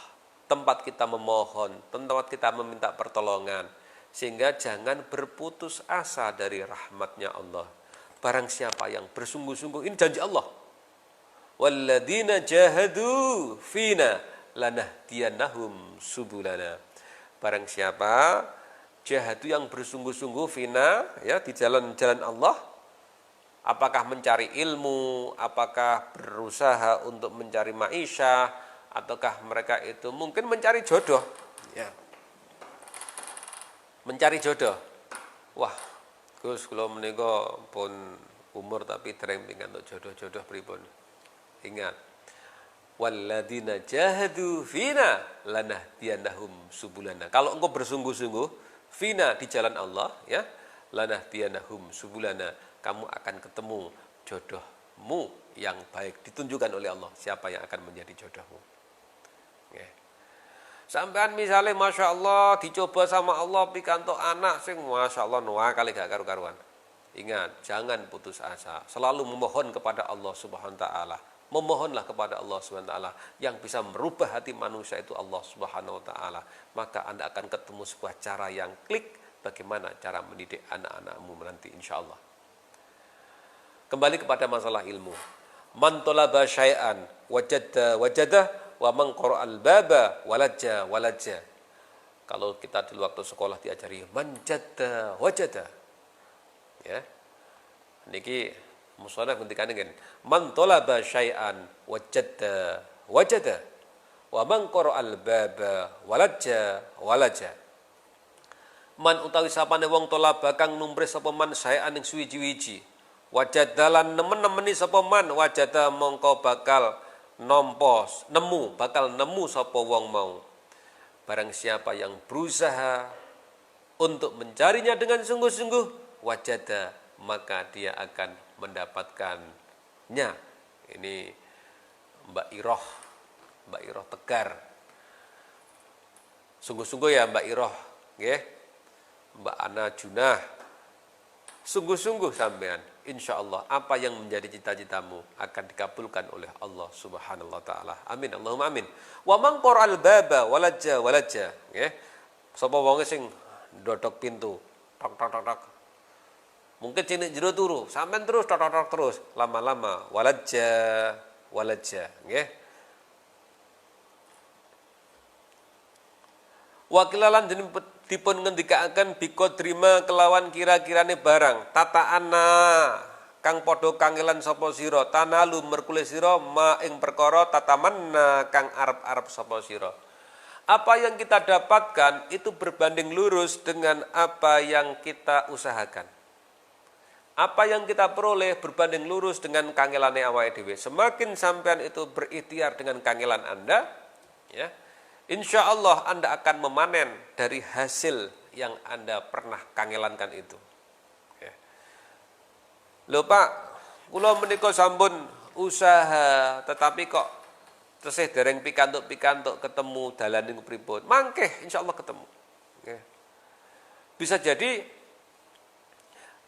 tempat kita memohon, tempat kita meminta pertolongan. Sehingga jangan berputus asa dari rahmatnya Allah. Barang siapa yang bersungguh-sungguh, ini janji Allah. Walladzina jahadu fina lanahdiyannahum subulana. Barang siapa jahadu yang bersungguh-sungguh fina, ya, di jalan-jalan Allah, apakah mencari ilmu, apakah berusaha untuk mencari maisha, ataukah mereka itu mungkin mencari jodoh, ya. Mencari jodoh. Wah, Gus kula menika pun umur tapi dereng pingantuk jodoh-jodoh pripun. Ingat, walladzina jahadu fina lanahdiyannahum subulana. Kalau engkau bersungguh-sungguh fina di jalan Allah, ya, lanahdiyannahum subulana, kamu akan ketemu jodohmu yang baik, ditunjukkan oleh Allah siapa yang akan menjadi jodohmu. Ya. Sampean misalnya Masya Allah dicoba sama Allah pikantuk anak sing Masya Allah nuwa kali gak karu-karuan. Ingat, jangan putus asa, selalu memohon kepada Allah Subhanahu wa taala. Memohonlah kepada Allah Subhanahu wa taala. Yang bisa merubah hati manusia itu Allah Subhanahu wa taala. Maka Anda akan ketemu sebuah cara yang klik bagaimana cara mendidik anak-anakmu nanti insyaallah. Kembali kepada masalah ilmu. Man talaba syai'an wajada wa man qara'al baba walaja. Kalau kita dulu waktu sekolah diajari man jadda wajada. Ya. Niki musannaf ngendikane ngen man talaba syai'an wajada wa man qara'al baba walaja. Man utawi sapane wong talaba kang numpres sapa man syai'an ing suwiji-wiji, wajadalan nemen-nemeni sapa man, wajada mongko bakal nemu sapa wong mau. Barang siapa yang berusaha untuk mencarinya dengan sungguh-sungguh, wajada, maka dia akan mendapatkannya. Ini Mbak Iroh Tegar. Sungguh-sungguh ya Mbak Iroh, nggih. Mbak Ana Junah. Sungguh-sungguh sampean, insya Allah apa yang menjadi cita-citamu akan dikabulkan oleh Allah Subhanahu wa taala. Amin, Allahumma amin. Wa man qara'al baba walaja, nggih. Sapa wong sing ndodhok pintu, tok. Mungkin cilik jero turu, sampean terus tok terus, lama-lama walaja, nggih. Wakilalan dipun ngendikaken biqadrima kelawan kira-kirane barang tataana kang padha kangelan sapa sira, tanalu merkule sira ma ing perkara tatamanna kang arep-arep sapa sira. Apa yang kita dapatkan itu berbanding lurus dengan apa yang kita usahakan. Apa yang kita peroleh berbanding lurus dengan kangelane awake dhewe. Semakin sampean itu berikhtiar dengan kangelan Anda, ya, insya Allah Anda akan memanen dari hasil yang Anda pernah kangelankan itu. Lho Pak, kula menika sampun usaha, tetapi kok tesih dereng pikantuk ketemu dalan niku pripun. Mangkeh insya Allah ketemu. Bisa jadi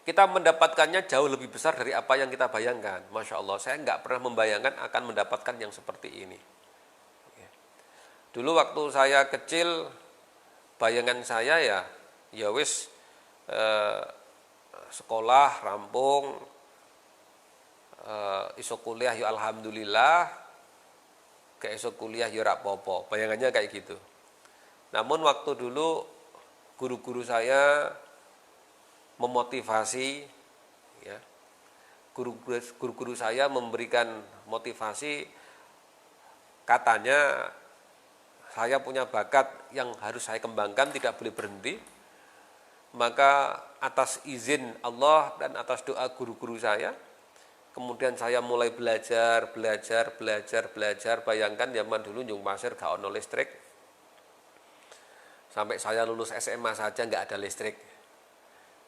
kita mendapatkannya jauh lebih besar dari apa yang kita bayangkan. Masya Allah, saya nggak pernah membayangkan akan mendapatkan yang seperti ini. Dulu waktu saya kecil, bayangan saya ya wis sekolah rampung, iso kuliah ya alhamdulillah, ke iso kuliah ya ora apa-apa. Bayangannya kayak gitu. Namun waktu dulu guru-guru saya memotivasi, ya. Guru-guru saya memberikan motivasi, katanya saya punya bakat yang harus saya kembangkan, tidak boleh berhenti. Maka atas izin Allah dan atas doa guru-guru saya, kemudian saya mulai belajar. Bayangkan zaman dulu Nyung Pasir gak ono listrik. Sampai saya lulus SMA saja nggak ada listrik.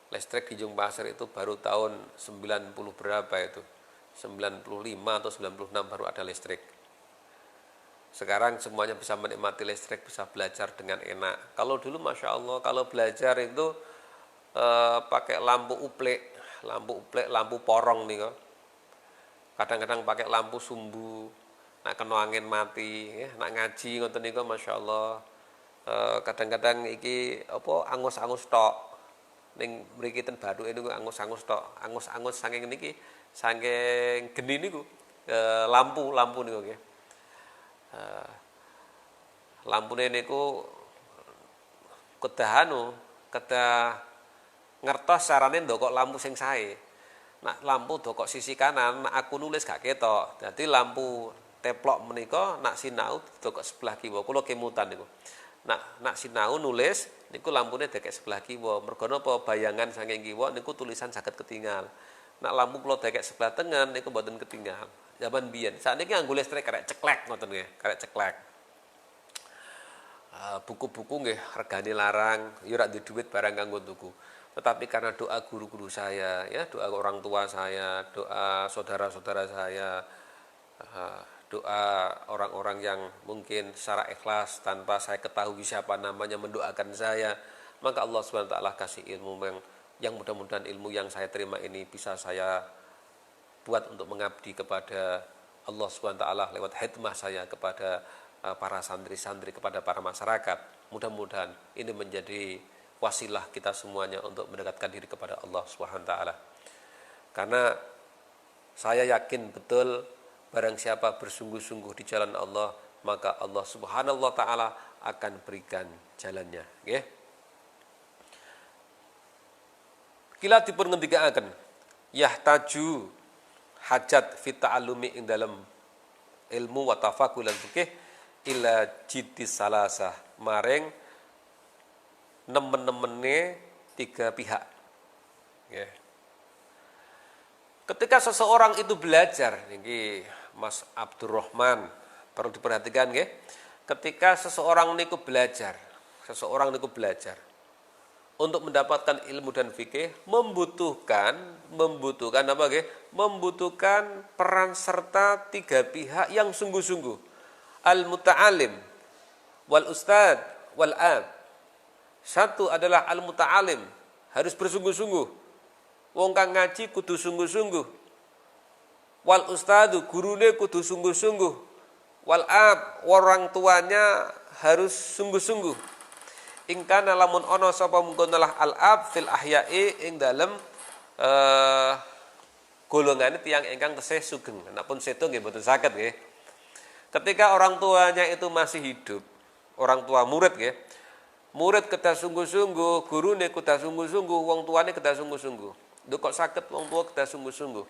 Listrik di Nyung Pasir itu baru tahun 90 berapa itu. 95 atau 96 baru ada listrik. Sekarang semuanya bisa menikmati listrik, bisa belajar dengan enak. Kalau dulu Masya Allah, kalau belajar itu pakai lampu uplek, lampu porong nih kok. Kadang-kadang pakai lampu sumbu, nak kena angin mati, ya, nak ngaji ngoten niku Masya Allah. Kadang-kadang iki apa angus-angus tok. Ning mriki ten Bathuke niku angus-angus tok. Angus-angus saking niki, saking geni niku lampu niku nggih. Lampune niku kedah ngertos carane ndokok lampu sing sae. Nak lampu dokok sisi kanan, nak aku nulis gak ketok. Dadi lampu teplok menika nak sinau dokok sebelah kiwa. Kula kemutan niku. Nak sinau nulis niku lampune dekek sebelah kiwa. Mergo napa bayangan saking kiwa niku tulisan saged ketinggal. Nak lampu kula dekek sebelah tengen niku mboten ketinggal. Zaman biyen. Sakniki nganggo listrik karek ceklek ngoten nggih, karek ceklek. Buku-buku nggih regane larang, ya ora duwe duit barang kanggo tuku. Tetapi karena doa guru-guru saya, ya doa orang tua saya, doa saudara-saudara saya, doa orang-orang yang mungkin secara ikhlas tanpa saya ketahui siapa namanya mendoakan saya, maka Allah Subhanahu wa taala kasih ilmu yang mudah-mudahan ilmu yang saya terima ini bisa saya buat untuk mengabdi kepada Allah Subhanahu wa taala lewat hikmah saya kepada para santri-santri, kepada para masyarakat. Mudah-mudahan ini menjadi wasilah kita semuanya untuk mendekatkan diri kepada Allah Subhanahu wa taala. Karena saya yakin betul barang siapa bersungguh-sungguh di jalan Allah, maka Allah Subhanahu wa taala akan berikan jalannya, nggih. Kila dipun ngendikaaken, yahtaju hajat fit ta'allumi ing dalam ilmu wa tafaqul lan fikih ila jiddi salasah maring nemen-nemene tiga pihak. Yeah. Ketika seseorang itu belajar, ini Mas Abdurrahman perlu diperhatikan, nggih. Ketika seseorang niku belajar untuk mendapatkan ilmu dan fikih membutuhkan apa nggih? Membutuhkan peran serta tiga pihak yang sungguh-sungguh. Al-muta'alim wal ustad wal ab. Satu adalah al-muta'alim, harus bersungguh-sungguh. Wong kang ngaji kudu sungguh-sungguh. Wal ustadu gurune kudu sungguh-sungguh. Wal ab orang tuanya harus sungguh-sungguh. Ingkana lamun ono sapa mungkonalah al-ab fil ahya'i ing dalem golongane tiyang ingkang tesih sugeng. Napun sedo nggih mboten saged nggih. Ketika orang tuanya itu masih hidup, orang tua murid nggih. Murid kedah sungguh-sungguh, gurune kedah sungguh-sungguh, wong tuane kedah sungguh-sungguh. Lho kok saged wong tua kedah sungguh-sungguh.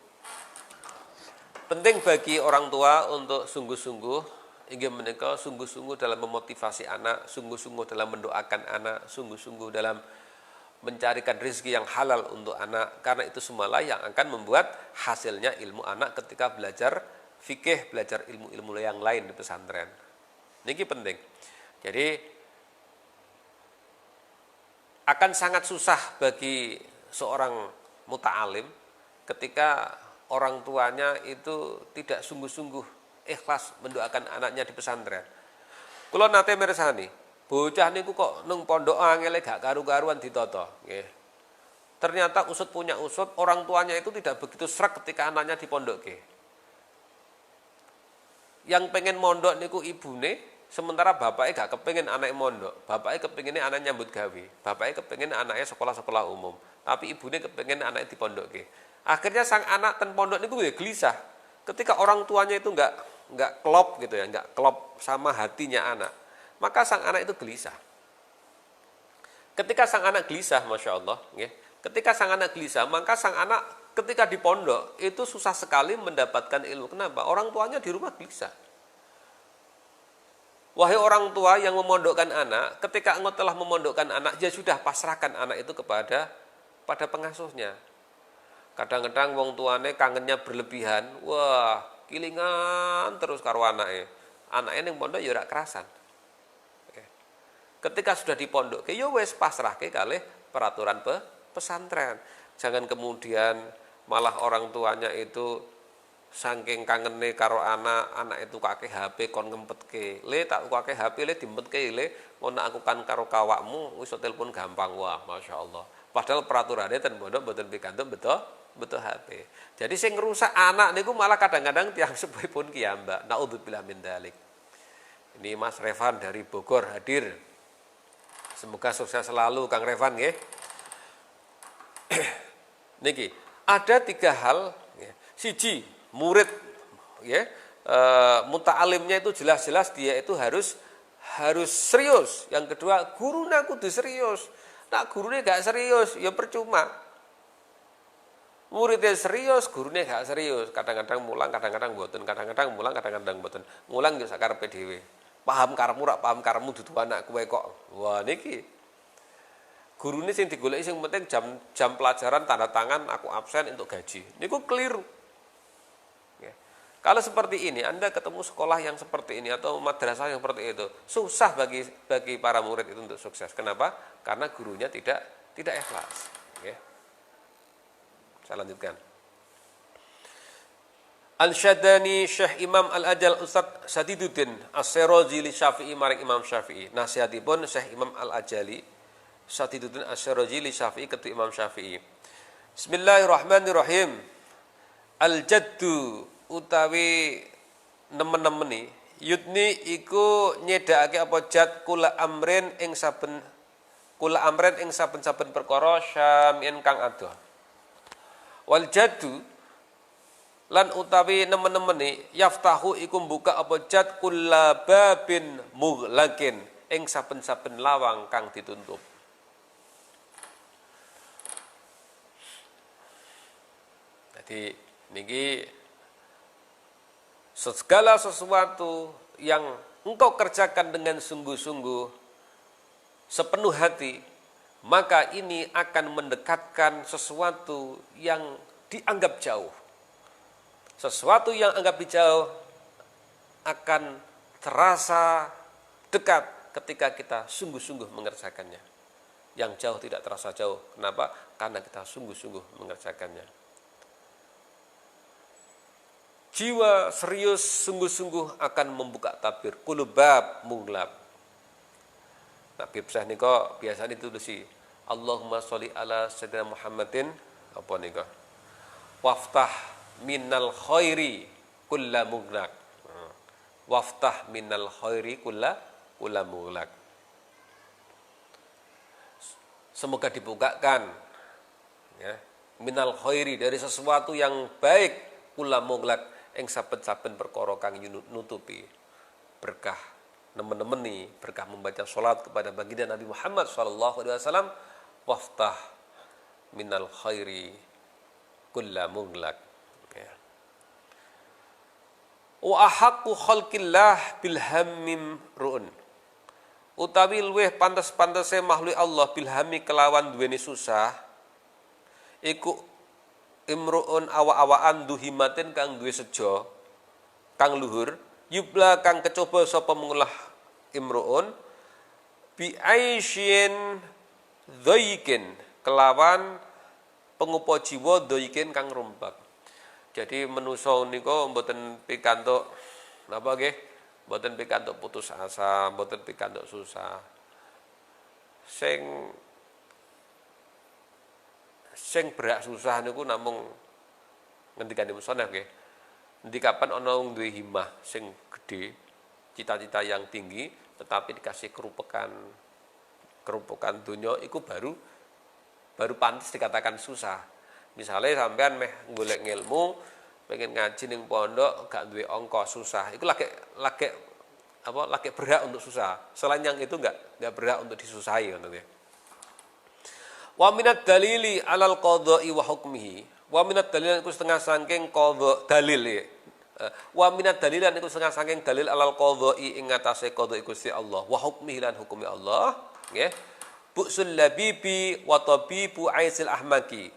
Penting bagi orang tua untuk sungguh-sungguh. Inggih menika sungguh-sungguh dalam memotivasi anak, sungguh-sungguh dalam mendoakan anak, sungguh-sungguh dalam mencarikan rezeki yang halal untuk anak. Karena itu semualah yang akan membuat hasilnya ilmu anak ketika belajar fikih, belajar ilmu-ilmu yang lain di pesantren. Ini penting. Jadi akan sangat susah bagi seorang muta'alim ketika orang tuanya itu tidak sungguh-sungguh ikhlas mendoakan anaknya di pesantren. Kula nate mirsani, bocah niku kok nang pondok angele gak karu-karuan ditata, nggih. Ternyata usut punya usut, orang tuanya itu tidak begitu sreg ketika anaknya dipondokke. Yang pengen mondok niku ibune, sementara bapaknya gak kepengen anaknya mondok. Bapaknya kepengennya anaknya nyambut gawe. Bapaknya kepengen anaknya sekolah-sekolah umum. Tapi ibunya kepengen anaknya dipondokke. Akhirnya sang anak ten pondok niku gelisah. Ketika orang tuanya itu enggak klop gitu ya, enggak klop sama hatinya anak, maka sang anak itu gelisah. Ketika sang anak gelisah, masya Allah, Ketika sang anak gelisah, maka sang anak ketika di pondok itu susah sekali mendapatkan ilmu. Kenapa? Orang tuanya di rumah gelisah. Wahai orang tua yang memondokkan anak, ketika engkau telah memondokkan anak, ya sudah pasrahkan anak itu pada pengasuhnya. Kadang-kadang wong tuane kangennya berlebihan, wah kilingan terus karo anaknya. Anaknya yang pondok ya ora kerasan. Ketika sudah di pondok, ya wis pasrahke kalih peraturan pesantren. Jangan kemudian malah orang tuanya itu saking kangene karo anak itu kakek HP kon ngempetke. Le tak kakek HP le diempetke le, ngono aku kan karo kawakmu wis telepon gampang. Wah, Masya Allah. Padahal peraturannya ten pondok mboten pikantuk betul HP. Jadi sing ngrusak anak niku malah kadang-kadang tiang sepuhipun kiyambak. Naudzubillah min dzalik. Ini Mas Revan dari Bogor hadir. Semoga sukses selalu Kang Revan nggih. Niki, ada 3 hal ya. Siji, murid ya, muta'alimnya itu jelas-jelas dia itu harus serius. Yang kedua, gurunya kudu serius. Nah, gurunya gak serius, ya percuma. Muridnya serius, gurunya gak serius. Kadang-kadang mulang, kadang-kadang mboten, kadang-kadang mulang, kadang-kadang mboten. Mulang yo sakarepe dhewe. Paham karepmu rak paham karepmu dudu anak kowe kok. Wah niki. Gurune sing digoleki sing penting jam pelajaran tanda tangan aku absen untuk gaji. Niku keliru. Ya. Kalau seperti ini Anda ketemu sekolah yang seperti ini atau madrasah yang seperti itu, susah bagi para murid itu untuk sukses. Kenapa? Karena gurunya tidak ikhlas. Ya. Saya lanjutkan. Al-Syadani Syekh Imam Al-Ajal Ustadz Sadiduddin As-Siraji li Syafi'i maring Imam Syafi'i. Nasihatipun Syekh Imam Al-Ajali Sadiduddin As-Siraji li Syafi'i ketu Imam Syafi'i. Bismillahirrahmanirrahim. Al-jaddu utawi nemen-nemeni yudni iku nyedakake apa jad kula amrin ing saben perkara syam'in kang adoh. Wal jaddu lan utawi nemen-nemeni yaftahu iku buka apa jad kullababin mughlaqin ing saben-saben lawang kang ditutup. Jadi niki segala sesuatu yang engkau kerjakan dengan sungguh-sungguh sepenuh hati, maka ini akan mendekatkan sesuatu yang dianggap jauh. Sesuatu yang anggap jauh akan terasa dekat ketika kita sungguh-sungguh mengerjakannya. Yang jauh tidak terasa jauh. Kenapa? Karena kita sungguh-sungguh mengerjakannya. Jiwa serius sungguh-sungguh akan membuka tabir. Kulubab mughlab. Nabi Besah niko biasa ditulis Allahumma sholli ala sayyidina Muhammadin apa niko? Waftah minal khairi kulla mughlaq. Waftah minal khairi kulla mughlaq. Semoga dibukakan ya, minal khairi dari sesuatu yang baik kulla mughlaq ing saben-saben perkara kang nutupi. Berkah nemen-nemeni, berkah membaca salat kepada baginda Nabi Muhammad sallallahu alaihi wasallam. Waftah minal khairi kulla mughlaq. Wa ahaqqu khalqillah bil hammim ru'un. Utawi luweh pantes-pantese makhluk Allah bil hammi kelawan duweni susah iku imru'un awa-awaan duhimatin kang duwe sejo kang luhur yubla kang kecoba sapa mengulah imru'un bi aisyin dhaikin kelawan pengupa jiwa dhaikin kang rumbak. Jadi menusa nika mboten pikantuk napa nggih? Mboten pikantuk putus asa, mboten pikantuk susah. Sing berak susah niku namung ngendikane musannaf nggih. Ndikapan ana wong duwe himmah sing gedhe, cita-cita yang tinggi tetapi dikasih kerupukan dunya iku baru pantas dikatakan susah. Misalnya sampean meh golek ilmu, pengen ngaji ning pondok gak duwe ongkos susah. Iku lagi berhak untuk susah. Selain yang itu enggak berhak untuk disusahi ngono nggih. Wa minad dalili alal qadha'i wa hukmihi. Wa minad dalil iku setengah saking qadha dalil ya. Wa minad dalilan iku setengah saking dalil alal qadha'i ing atase qadha Gusti Allah wa hukmihi lan hukmi Allah nggih. Bu'sul labibi wa tabibu aisil ahmaki.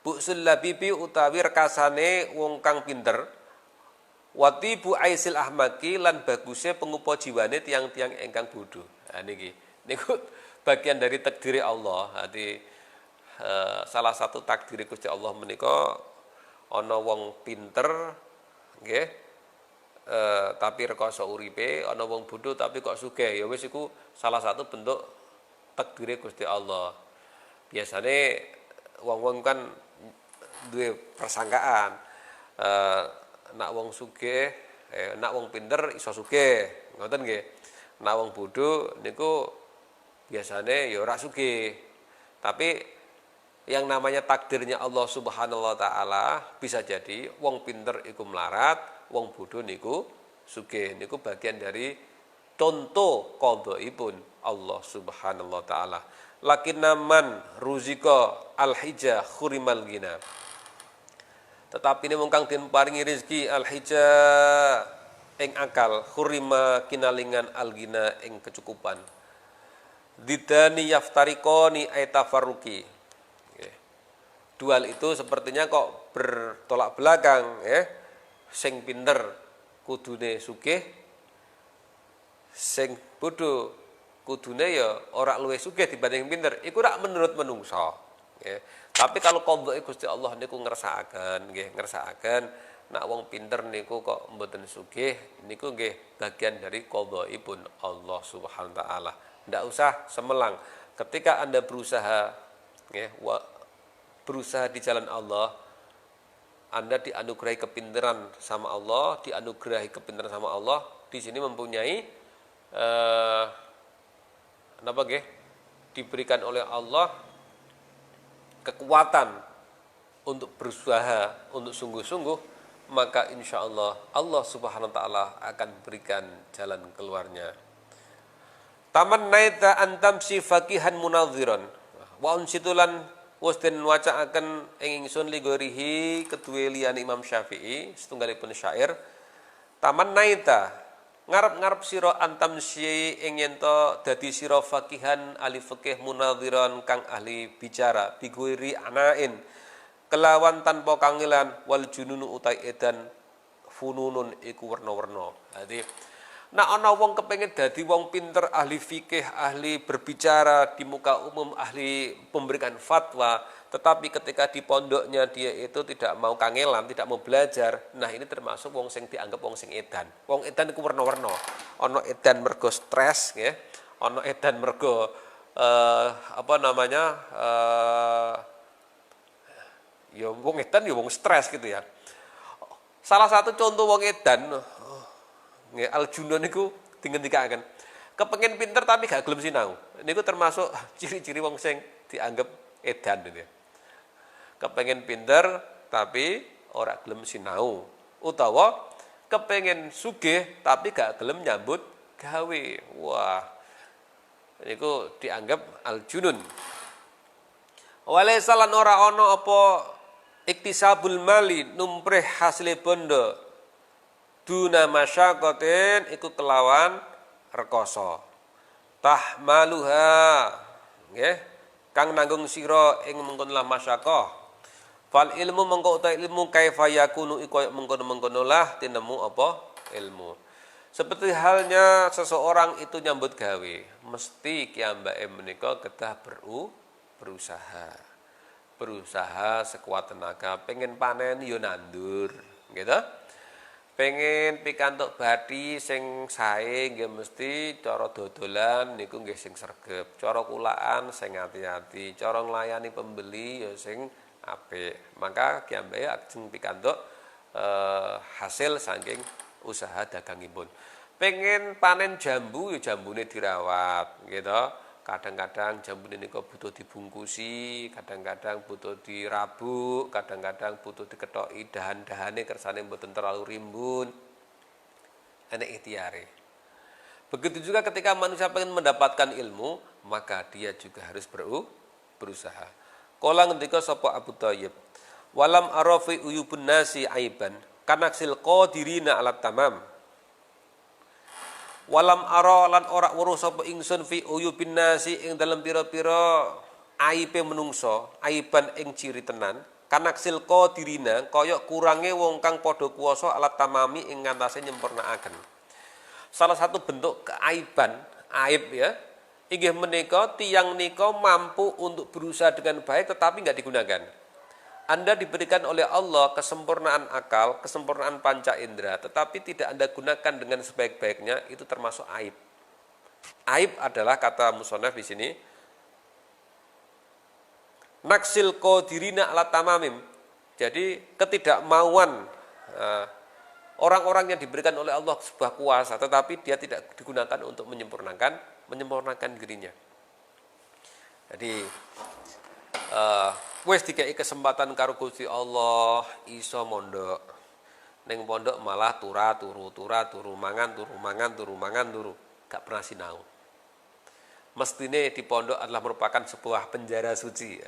Bu'sul labibi utawi rekasane wong kang pinter. Watibu aisil ahmaki lan baguse pengupa jiwane tiang-tiang ingkang bodho. Ha niki niku bagian dari takdiri Allah. Jadi salah satu takdiri Gusti Allah menika ana wong pinter nggih tapi rekoso uripe, ana wong bodho tapi kok sugih. Ya wis iku salah satu bentuk takdire Gusti Allah. Biasane wong-wong kan duwe persangkaan nak wong sugih, nak wong pinter iso sugih, ngoten nggih. Nak wong bodho niku biasane ya ora sugih. Tapi yang namanya takdirnya Allah Subhanahu wa taala bisa jadi wong pinter iku melarat, wong bodho niku sugih. Niku bagian dari contoh qadhaipun Allah Subhanahu wa taala. Lakinna man ruzika al-hija khurimal ghina. Tetapi ini wong kang den paringi rezeki al-hija ing akal, khurima kinalingan al-ghina ing kecukupan. Didani yaftarikoni aitafarruki. Dual itu sepertinya kok bertolak belakang ya. Sing pinter kudune sugih, sing bodho kudune ya ora luwih sugih dibanding pinter. Iku rak menurut menungso. Ya. Tapi kalau qadha Gusti Allah niku ngersakaken nggih, ngersakaken nak wong pinter niku kok mboten sugih, niku nggih bagian dari qadhaipun Allah Subhanahu wa taala. Ndak usah semelang. Ketika Anda berusaha nggih, berusaha di jalan Allah, Anda dianugerahi kepinteran sama Allah, dianugerahi kepinteran sama Allah, di sini mempunyai napa nggih? Diberikan oleh Allah kekuatan untuk berusaha, untuk sungguh-sungguh, maka insya Allah Allah Subhanahu wa taala akan berikan jalan keluarnya. Tamannaita antamsi faqihan munadhiran wa unsitulan wis den wacaaken ing ingsun ligorihi keduwe liyane Imam Syafi'i setunggalipun syair. Tamannaita ngarep-ngarep sira antamsi ing yen to dadi sira faqihan ahli fikih munadhiran kang ahli bicara biguiri anain kelawan tanpa kangelan wal jununu utai edan fununun iku werna-werna. Dadi nek ana wong kepengin dadi wong pinter ahli fikih, ahli berbicara di muka umum, ahli memberikan fatwa, tetapi ketika di pondoknya dia itu tidak mau kangelan, tidak mau belajar. Nah, ini termasuk wong sing dianggap wong sing edan. Wong edan iku werna-werna. Ana edan mergo stres nggih, ana edan mergo ya wong edan ya wong stres gitu ya. Salah satu contoh wong edan nggih al-junun niku dingendikaken. Kepengen pinter tapi gak gelem sinau. Niku termasuk ciri-ciri wong sing dianggap edan gitu ya. Kepengen pinter tapi ora gelem sinau, utawa kepengen sugih tapi gak gelem nyambut gawe. Wah, niku dianggap al-junun. Walaysa lan ora ana apa iktisabul mali numprih hasile bondo duna masyaqatin iku kelawan rekoso. Tahmaluha nggih kang nanggung sira ing mengkono masyaqah. Fal ilmu mengko uta ilmu kaifa yakunu iku mengkono-mengkono lah tinemu apa ilmu. Seperti halnya seseorang itu nyambut gawe, mesti kiambake menika kedah berusaha. Berusaha sekuat tenaga, pengen panen yo nandur, gitu. Pengen pikantuk bathi sing sae nggih mesti cara dodolan niku nggih sing sregep, cara kulaan sing ati-ati, cara nglayani pembeli ya sing apik. Maka kiambake ajeng pikantuk hasil saking usaha dagangipun. Pengen panen jambu ya jambune dirawat, gitu. Kadang-kadang jambune niku butuh dibungkusi, kadang-kadang butuh dirabuk, kadang-kadang butuh diketoki dahan-dahane kersane mboten terlalu rimbun. Enek ikhtiare. Begitu juga ketika manusia pengen mendapatkan ilmu, maka dia juga harus berusaha. Kala ngendika sapa Abu Thayyib, walam arafi uyubun nasi aiban kanaksil qadirina alat tamam. Walam ara lan ora weruh sapa ingsun fi uyubin nasi ing dalem pira-pira aibe menungso, aiban ing ciri tenan, kanaksil qadirina kaya kurange wong kang padha kuwasa alat tamami ing ngantase nyempurnakaken. Salah satu bentuk keaiban, aib ya, inggih menika tiyang nika mampu untuk berusaha dengan baik tetapi enggak digunakan. Anda diberikan oleh Allah kesempurnaan akal, kesempurnaan panca indera, tetapi tidak Anda gunakan dengan sebaik-baiknya, itu termasuk aib. Aib adalah kata musannaf di sini, naksil qadirina ala tamamim. Jadi ketidakmauan orang-orang yang diberikan oleh Allah sebuah kuasa, tetapi dia tidak digunakan untuk menyempurnakan dirinya. Jadi wis dikai kesempatan karo Gusti Allah iso mondok. Ning pondok malah turu, mangan turu, gak pernah sinau. Mestine di pondok adalah merupakan sebuah penjara suci.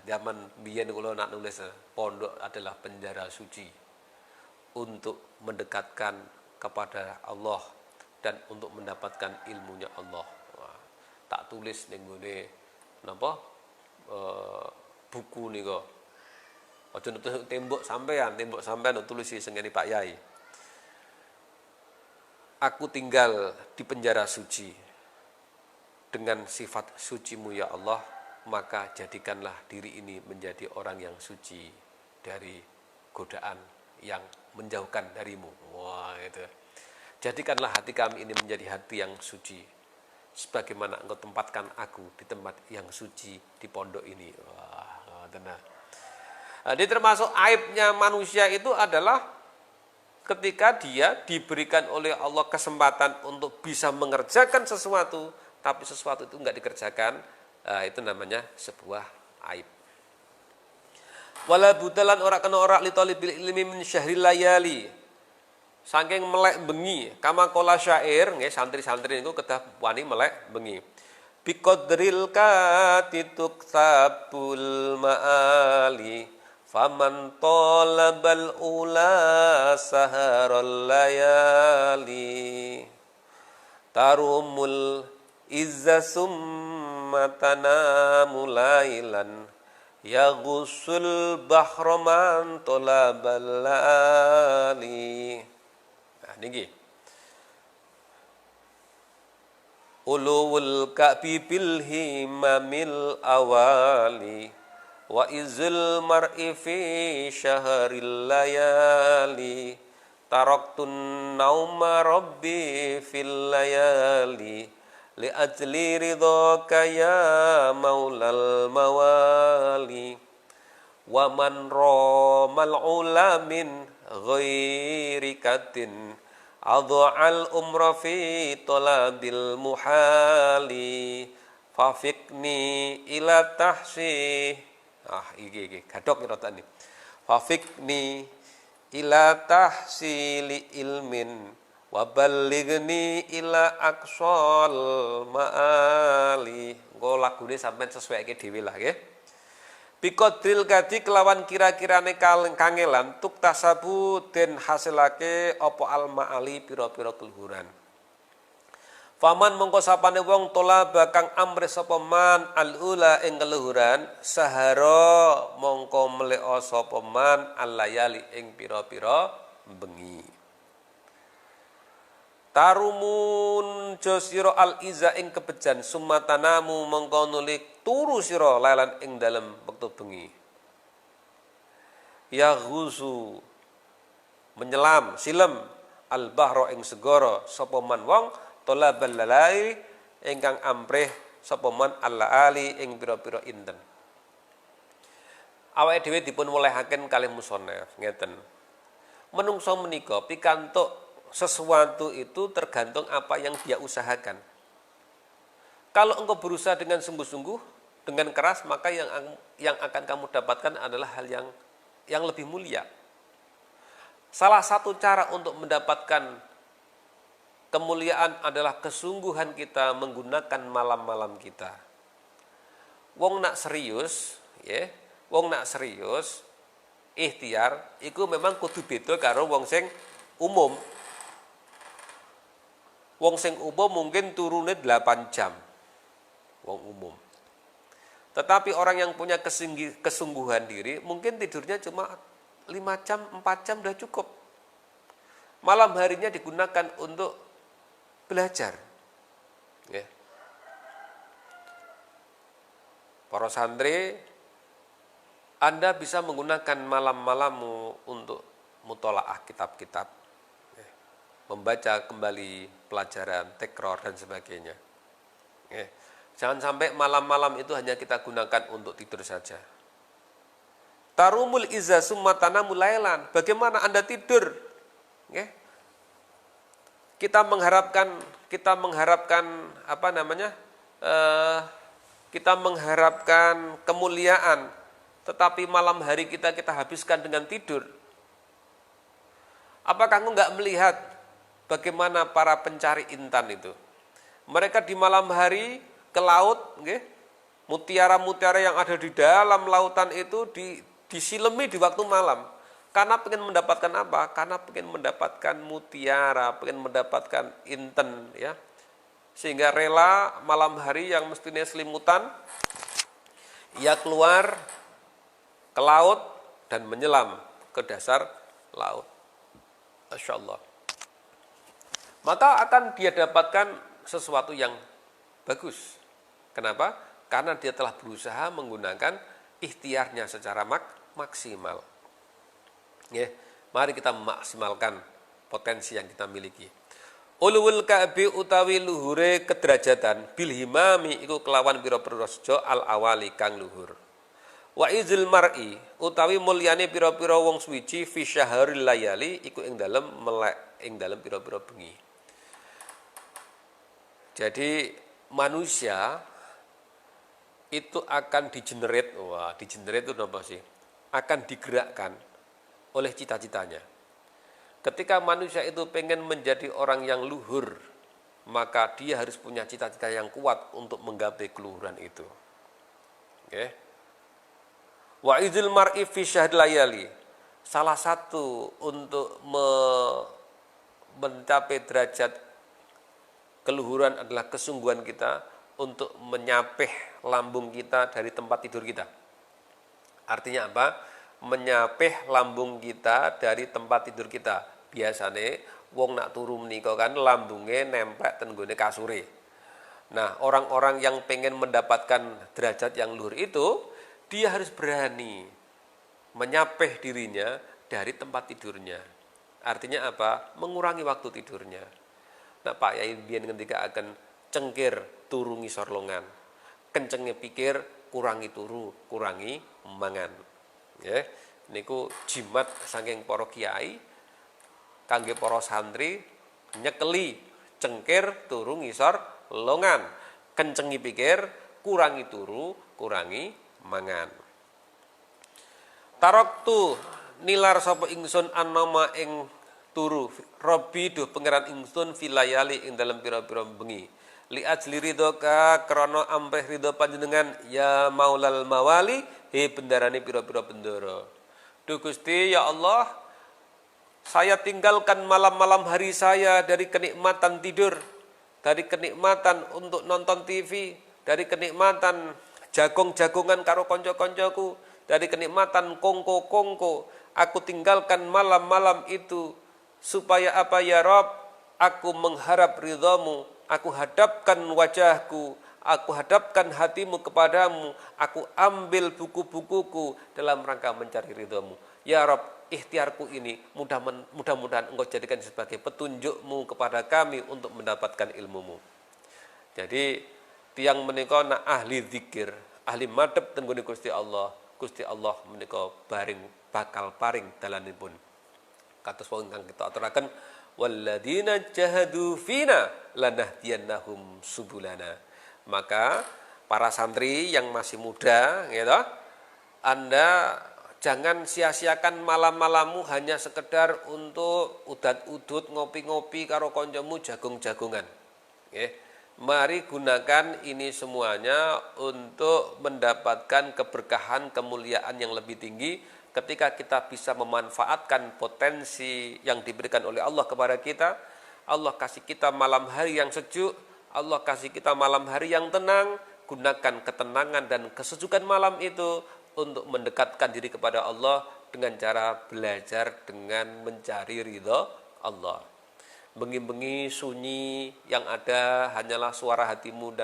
Zaman biyen kula nak nulis pondok adalah penjara suci untuk mendekatkan kepada Allah dan untuk mendapatkan ilmunya Allah. Tak tulis ning ngene napa? Buku nika. Aja tembok sampean tulis sengene Pak Yai. Aku tinggal di penjara suci dengan sifat sucimu ya Allah, maka jadikanlah diri ini menjadi orang yang suci dari godaan yang menjauhkan darimu. Wah, itu. Jadikanlah hati kami ini menjadi hati yang suci, sebagaimana engkau tempatkan aku di tempat yang suci di pondok ini. Wah, tenang. Jadi termasuk aibnya manusia itu adalah ketika dia diberikan oleh Allah kesempatan untuk bisa mengerjakan sesuatu, tapi sesuatu itu enggak dikerjakan, itu namanya sebuah aib. Wala budalan ora kena ora li talibil ilmi min syahril layali. Saking melek bengi, kama qala syair, nggih santri-santri niku kedah wani melek bengi. Biqadril katituk sabul maali faman talabal ula saharal layali tarumul izza summa tanamu lailan yaghussul bahra man talabal lali. Nah niki ulul ka'bi bil himamil awali wa izul mar'i fi syahril layali taraktun nauma rabbi fil layali li ajli ridhaka ya maulal mawali wa man ramal ulamin ghairi katin adha'al umra fi talabil muhali fafikni ila tahsih. Iki gadok ngerota ini. Fafikni ila tahsili ilmin wa ballighni ila aqsal ma'ali. Engko lagune sampean sesuaike dhewe lah nggih. Biqadril kadi kelawan kira-kirane kangelan tuk tasabu den hasilake apa al ma'ali pira-pira keluhuran. Faman mongko sapane wong tolaba kang amre sapa man al-ula ing keluhuran sahara mongko meleka sapa man al-layali ing pira-pira bengi. Tarumun josira al-iza ing kebejan sumatanamu mongko nulik turu sira lailan ing dalem wektu bengi. Ya ghuzu menyelam silem al-bahra ing segara sapa man wong tolabal lalai ingkang amprih sapa man al-ali ing pira-pira inten. Awake dhewe dipun welehaken kalih musannaf ngeten. Menungso menika pikantuk sesuatu itu tergantung apa yang dia usahakan. Kalau engkau berusaha dengan sungguh-sungguh, dengan keras, maka yang akan kamu dapatkan adalah hal yang lebih mulia. Salah satu cara untuk mendapatkan kemuliaan adalah kesungguhan kita menggunakan malam-malam kita. wong nak serius, ya, wong nak serius ikhtiar iku memang kudu beda karo wong sing umum. Wong sing umum mungkin turune 8 jam. Wong umum. Tetapi orang yang punya kesungguhan diri mungkin tidurnya cuma 5 jam, 4 jam udah cukup. Malam harinya digunakan untuk belajar. Ya. Para santri, Anda bisa menggunakan malam-malammu untuk mutolaah kitab-kitab, ya. Membaca kembali pelajaran, takror dan sebagainya. Ya. Jangan sampai malam-malam itu hanya kita gunakan untuk tidur saja. Tarumul izza summa tanamu lailan. Bagaimana Anda tidur? Ya. Kita mengharapkan apa namanya? Kita mengharapkan kemuliaan, tetapi malam hari kita habiskan dengan tidur. Apakah kamu nggak melihat bagaimana para pencari intan itu? Mereka di malam hari ke laut, okay? Mutiara-mutiara yang ada di dalam lautan itu disilemi di waktu malam. Karena pengen mendapatkan apa? Karena pengen mendapatkan mutiara, pengen mendapatkan inten, ya. Sehingga rela malam hari yang mestinya selimutan, ia keluar ke laut dan menyelam ke dasar laut. Masya Allah. Maka akan dia dapatkan sesuatu yang bagus. Kenapa? Karena dia telah berusaha menggunakan ikhtiarnya secara maksimal. Ya, mari kita memaksimalkan potensi yang kita miliki. Ulul ka'bi utawi luhure kederajatan bil himami iku kelawan pira-pira sejo al awali kang luhur. Wa izil mar'i utawi mulyane pira-pira wong suwiji fi syahril layali iku ing dalem melek ing dalem pira-pira bengi. Jadi manusia itu akan digenerate, digenerate itu apa sih? Akan digerakkan oleh cita-citanya. Ketika manusia itu pengen menjadi orang yang luhur, maka dia harus punya cita-cita yang kuat untuk menggapai keluhuran itu. Oke. Wa idzil mar'i fi syahril layali. Salah satu untuk mencapai derajat keluhuran adalah kesungguhan kita untuk menyapih lambung kita dari tempat tidur kita. Artinya apa? Menyapih lambung kita dari tempat tidur kita. Biasanya wong nak turu menika kan lambungnya nempel ten nggone kasure. Nah, orang-orang yang pengen mendapatkan derajat yang luhur itu, dia harus berani menyapih dirinya dari tempat tidurnya. Artinya apa? Mengurangi waktu tidurnya. Nah, Pak Yai biyen ketika akan cengkir turu ngisor longan. Kencengnya pikir kurangi turu, kurangi mangan. Ya, niku jimat saking para kiai kangge para santri nyekeli cengkir turu ngisor longan, kencengi pikir, kurangi turu, kurangi mangan. Taroktu nilar sapa ingsun annama ing turu Robbi duh pangeran ingsun filayali ing dalem pira-pira bengi li ajli ridhoka krana amrih ridho panjenengan ya maulal mawali he bendarane pira-pira bendara. Duh Gusti ya Allah, saya tinggalkan malam-malam hari saya dari kenikmatan tidur, dari kenikmatan untuk nonton TV, dari kenikmatan jagong-jagongan karo konco-koncoku, dari kenikmatan kongko-kongko. Aku tinggalkan malam-malam itu supaya apa ya Rob? Aku mengharap ridhamu, aku hadapkan wajahku, aku hadapkan hatimu kepadamu, aku ambil buku-bukuku dalam rangka mencari ridhamu. Ya Rob, ikhtiarku ini mudah-mudahan engkau jadikan sebagai petunjukmu kepada kami untuk mendapatkan ilmumu. Jadi tiang menika nak ahli zikir, ahli madhep ten nggone Gusti Allah menika bakal paring dalanipun. Kados wau ingkang kita aturaken walladzina jahadu fina lanahdiyannahum subulana. Maka para santri yang masih muda, gitu, Anda jangan sia-siakan malam-malammu hanya sekedar untuk udat-udut ngopi-ngopi karo koncomu jagung-jagungan. Nggih. Mari gunakan ini semuanya untuk mendapatkan keberkahan, kemuliaan yang lebih tinggi ketika kita bisa memanfaatkan potensi yang diberikan oleh Allah kepada kita. Allah kasih kita malam hari yang sejuk, Allah kasih kita malam hari yang tenang. Gunakan ketenangan dan kesejukan malam itu untuk mendekatkan diri kepada Allah dengan cara belajar dengan mencari ridha Allah. Bengi-bengi sunyi, yang ada hanyalah suara hatimu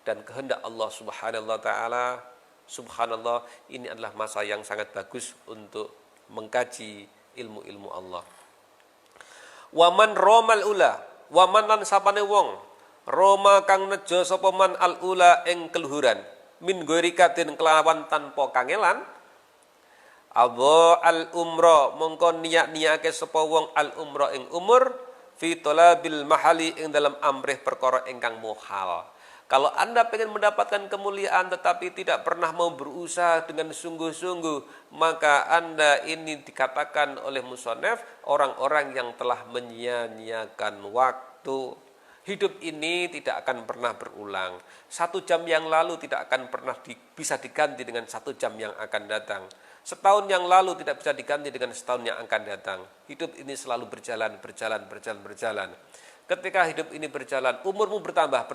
dan kehendak Allah Subhanahu wa taala. Subhanallah, ini adalah masa yang sangat bagus untuk mengkaji ilmu-ilmu Allah. Waman romal ula, waman lan sapane wong roma kang nejo sapa man al ula ing keluhuran min gorikatin kelawan tanpa kangelan. Adha al umra mongko niat-niake sapa wong al umra ing umur fi talabil mahali ing dalam amrih perkara ingkang muhal. Kalau Anda ingin mendapatkan kemuliaan tetapi tidak pernah mau berusaha dengan sungguh-sungguh, maka Anda ini dikatakan oleh musannaf orang-orang yang telah menyia-nyiakan waktu. Hidup ini tidak akan pernah berulang. 1 jam yang lalu tidak akan pernah bisa diganti dengan 1 jam yang akan datang. Setahun yang lalu tidak bisa diganti dengan setahun yang akan datang. Hidup ini selalu berjalan. Ketika hidup ini berjalan, umurmu bertambah.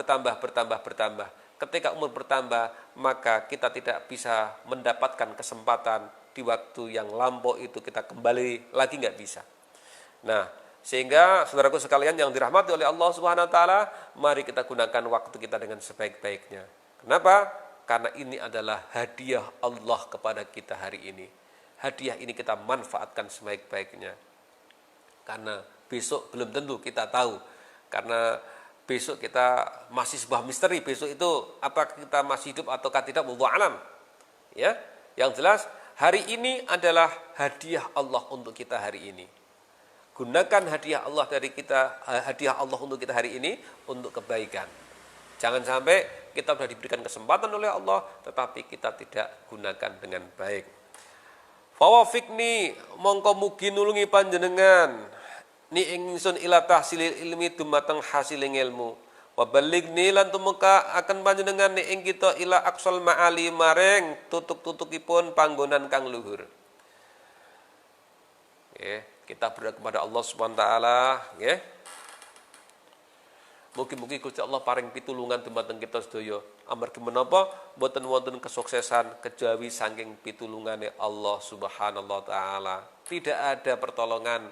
Ketika umur bertambah, maka kita tidak bisa mendapatkan kesempatan di waktu yang lampau itu kita kembali lagi, nggak bisa. Nah, sehingga saudaraku sekalian yang dirahmati oleh Allah Subhanahu wa taala, mari kita gunakan waktu kita dengan sebaik-baiknya. Kenapa? Karena ini adalah hadiah Allah kepada kita hari ini. Hadiah ini kita manfaatkan sebaik-baiknya. Karena besok belum tentu kita tahu. Karena besok kita masih sebuah misteri. Besok itu apakah kita masih hidup ataukah tidak, wallahu alam. Ya, yang jelas hari ini adalah hadiah Allah untuk kita hari ini. Gunakan hadiah Allah untuk kita hari ini untuk kebaikan. Jangan sampai kita sudah diberikan kesempatan oleh Allah, tetapi kita tidak gunakan dengan baik. Fawafikni mongko mugi nulungi panjenengan ni ingsun ila tahsilil ilmi dumateng hasiling ilmu. Wa baligni lan tumeka akan panjenengan ni ing kita ila aqsal ma'ali mareng tutuk-tutukipun panggonan kang luhur. Kita berdoa kepada Allah Subhanahu wa taala, nggih. Mugi-mugi Gusti Allah paring pitulungan dumateng kita sedaya. Amargi menapa boten wonten kesuksesan kejawi saking pitulungane Allah Subhanahu wa taala. Tidak ada pertolongan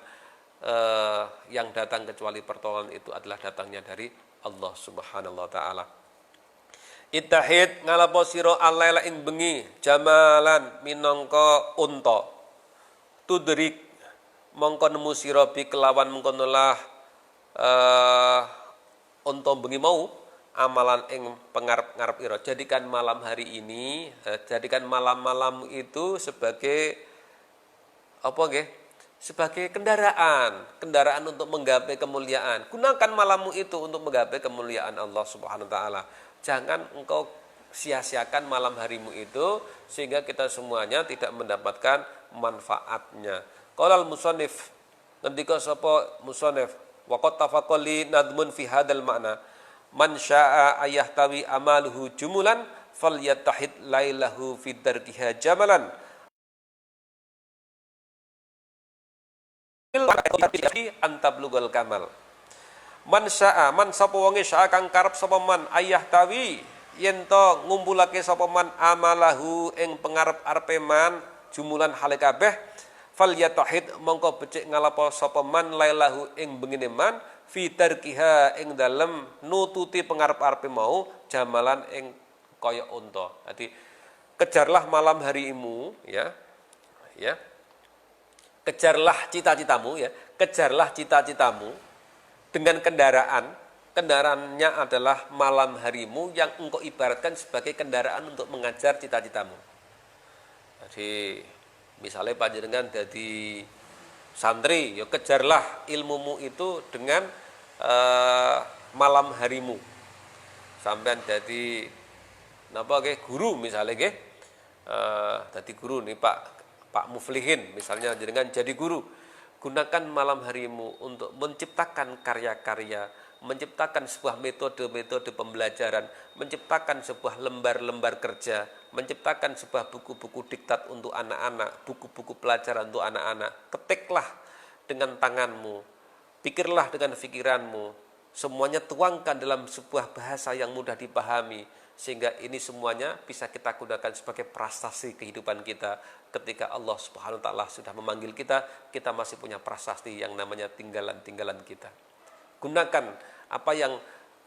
yang datang kecuali pertolongan itu adalah datangnya dari Allah Subhanahu wa taala. Ittahid ngalapo sira alaila ing bengi jamalan minangka unta. Tudrik mongko nemu sira bi kelawan mengkonolah unta bengi mau amalan ing pengarep-ngarep ira. Jadikan malam hari ini, jadikan malam-malam itu sebagai apa nggih? Sebagai kendaraan untuk menggapai kemuliaan. Gunakan malammu itu untuk menggapai kemuliaan Allah Subhanahu wa taala. Jangan engkau sia-siakan malam harimu itu sehingga kita semuanya tidak mendapatkan manfaatnya. Qala al-musannif, ngendika sapa musannif, wa qad tafaqali nadmun fi hadzal ma'na man syaa'a ayahtawi amaluhu jumulan falyattahid lailahu fi darkiha jamalan antablugal kamal. Man syaa'a man sapa wonge syaa'a kang karep sapa man ayahtawi yen to ngumpulake sapa man amalahu ing pengarep-arepe man jumulan hale kabeh falyatahid mongko becik ngalapo sapa man lailahu ing bengine man fi tarkiha ing dalem nututi pengarep-arepe mau jamalan ing kaya unta. Jadi kejarlah malam harimu ya. Kejarlah cita-citamu ya. Kejarlah cita-citamu dengan kendaraannya adalah malam harimu yang engkau ibaratkan sebagai kendaraan untuk mengajar cita-citamu. Jadi misalnya panjenengan jadi santri, ya kejarlah ilmumu itu dengan malam harimu. Sampean jadi napa nggih guru misalnya nggih. Jadi guru nih Pak Muflihin misalnya jenengan jadi guru. Gunakan malam harimu untuk menciptakan karya-karya, menciptakan sebuah metode-metode pembelajaran, menciptakan sebuah lembar-lembar kerja, menciptakan sebuah buku-buku diktat untuk anak-anak, buku-buku pelajaran untuk anak-anak. Ketiklah dengan tanganmu, pikirlah dengan pikiranmu, semuanya tuangkan dalam sebuah bahasa yang mudah dipahami, sehingga ini semuanya bisa kita gunakan sebagai prasasti kehidupan kita. Ketika Allah Subhanahu wa taala sudah memanggil kita, kita masih punya prasasti yang namanya tinggalan-tinggalan kita. Gunakan apa yang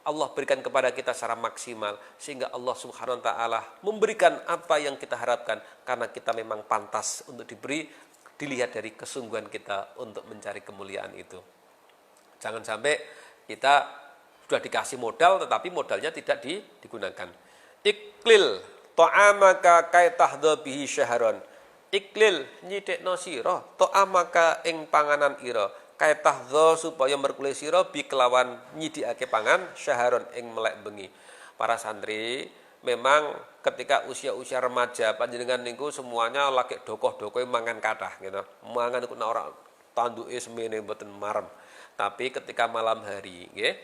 Allah berikan kepada kita secara maksimal, sehingga Allah Subhanahu wa taala memberikan apa yang kita harapkan, karena kita memang pantas untuk diberi, dilihat dari kesungguhan kita untuk mencari kemuliaan itu. Jangan sampai kita sudah dikasih modal tetapi modalnya tidak digunakan. Iklil ta'amaka kai tahdha bihi syahron. Iklil nyidekno sira ta'amaka ing panganan ira kai tahdha supaya merkule sira bi kelawan nyidikake pangan syahron ing melek bengi. Para santri memang ketika usia-usia remaja panjenengan niku semuanya lagi dokoh-dokohe mangan kathah gitu. Mangan iku nek ora tanduke semene mboten marem. Tapi ketika malam hari nggih,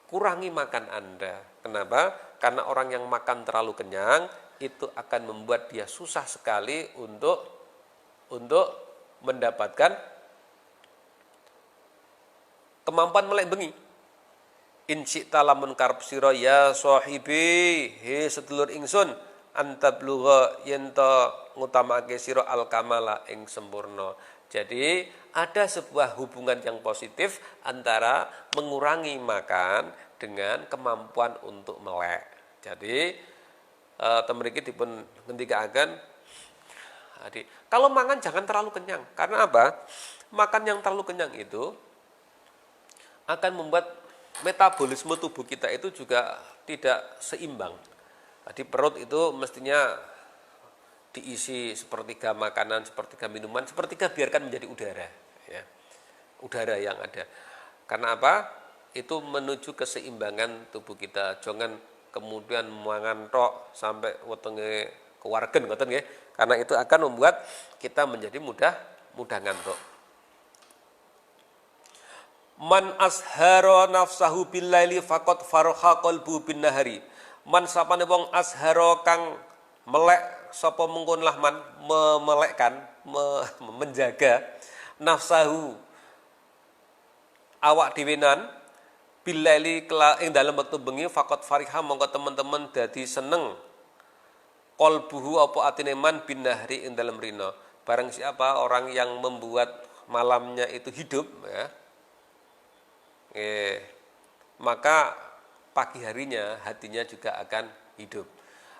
kurangi makan Anda. Kenapa? Karena orang yang makan terlalu kenyang itu akan membuat dia susah sekali untuk mendapatkan kemampuan melek bengi. In syi'ta lamun karep sira ya sahibi, he sedulur ingsun, antablugha yen ta ngutamake sira al kamala ing sempurna. Jadi ada sebuah hubungan yang positif antara mengurangi makan dengan kemampuan untuk melek. Jadi temen iki dipun ngendikaken, kalau makan jangan terlalu kenyang. Karena apa? Makan yang terlalu kenyang itu akan membuat metabolisme tubuh kita itu juga tidak seimbang. Jadi perut itu mestinya diisi sepertiga makanan, sepertiga minuman, sepertiga biarkan menjadi udara, ya. Udara yang ada. Karena apa? Itu menuju keseimbangan tubuh kita. Jangan kemudian mangan tok sampai wetenge kewargen ngoten nggih. Karena itu akan membuat kita menjadi mudah ngantuk. Man ashara nafsahu billaili faqad farha qalbu bin nahari. Man sapane wong ashara kang melek sapa mengkonlah man memelekkan, menjaga nafsahu awak dhewenan billaili ing dalem wektu bengi faqat fariha mongko teman-teman dadi seneng qalbuhu apa atine man bin nahri ing dalem rina. Barang siapa orang yang membuat malamnya itu hidup ya, maka pagi harinya hatinya juga akan hidup.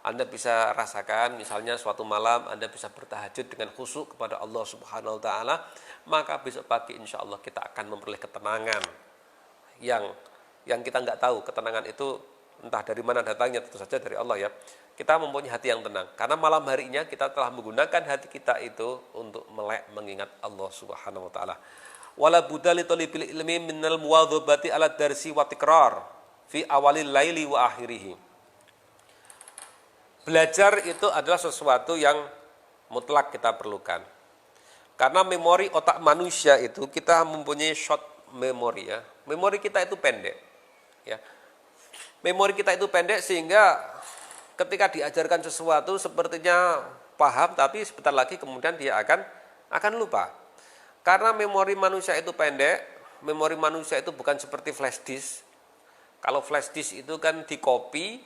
Anda bisa rasakan misalnya suatu malam Anda bisa bertahajud dengan khusyuk kepada Allah Subhanahu wa taala, maka besok pagi insya Allah kita akan memperoleh ketenangan yang kita nggak tahu. Ketenangan itu entah dari mana datangnya, tentu saja dari Allah ya. Kita mempunyai hati yang tenang karena malam harinya kita telah menggunakan hati kita itu untuk melek mengingat Allah Subhanahu wa taala. Wala budali talibil ilmi minal muwadhabati ala darsi wa tikrar fi awalil laili wa akhirih. Belajar itu adalah sesuatu yang mutlak kita perlukan. Karena memori otak manusia itu kita mempunyai short memory ya. Memori kita itu pendek. Ya. Memori kita itu pendek sehingga ketika diajarkan sesuatu sepertinya paham tapi sebentar lagi kemudian dia akan lupa. Karena memori manusia itu pendek, memori manusia itu bukan seperti flash disk. Kalau flash disk itu kan di-copy,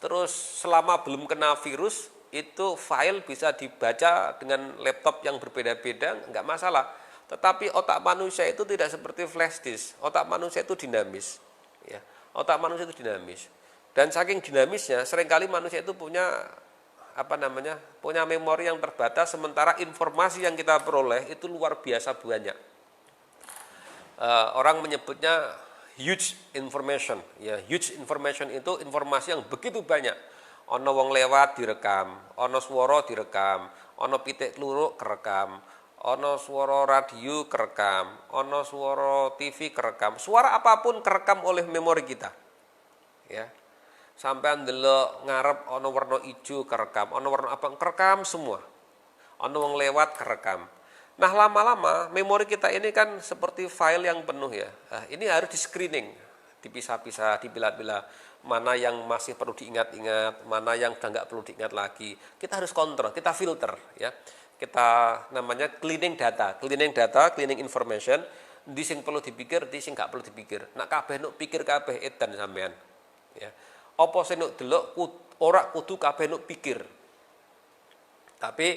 terus selama belum kena virus, itu file bisa dibaca dengan laptop yang berbeda-beda, enggak masalah. Tetapi otak manusia itu tidak seperti flash disk. Otak manusia itu dinamis. Ya. Otak manusia itu dinamis. Dan saking dinamisnya, seringkali manusia itu punya punya memori yang terbatas, sementara informasi yang kita peroleh itu luar biasa banyak. Orang menyebutnya huge information. Ya, huge information itu informasi yang begitu banyak. Ono wong lewat direkam, ono swara direkam, ono pitik kluruk kerekam, ono swara radio kerekam, ono swara TV kerekam. Suara apapun kerekam oleh memori kita. Ya. Sampai ndelok ngarep ono warna ijo kerekam, ono warna abang kerekam semua. Ono wong lewat kerekam. Nah, lama-lama memori kita ini kan seperti file yang penuh ya. Nah, ini harus di screening. dipisah-pisah, dipilah-pilah. Mana yang masih perlu diingat-ingat, mana yang udah nggak perlu diingat lagi. Kita harus kontrol, kita filter ya. Kita namanya cleaning data, cleaning information. Di sing perlu dipikir, di sing nggak perlu dipikir. Nak kabeh nuk pikir kabeh edan sampean. Ya. Apa sing nuk delok ora kudu kabeh nuk pikir. Tapi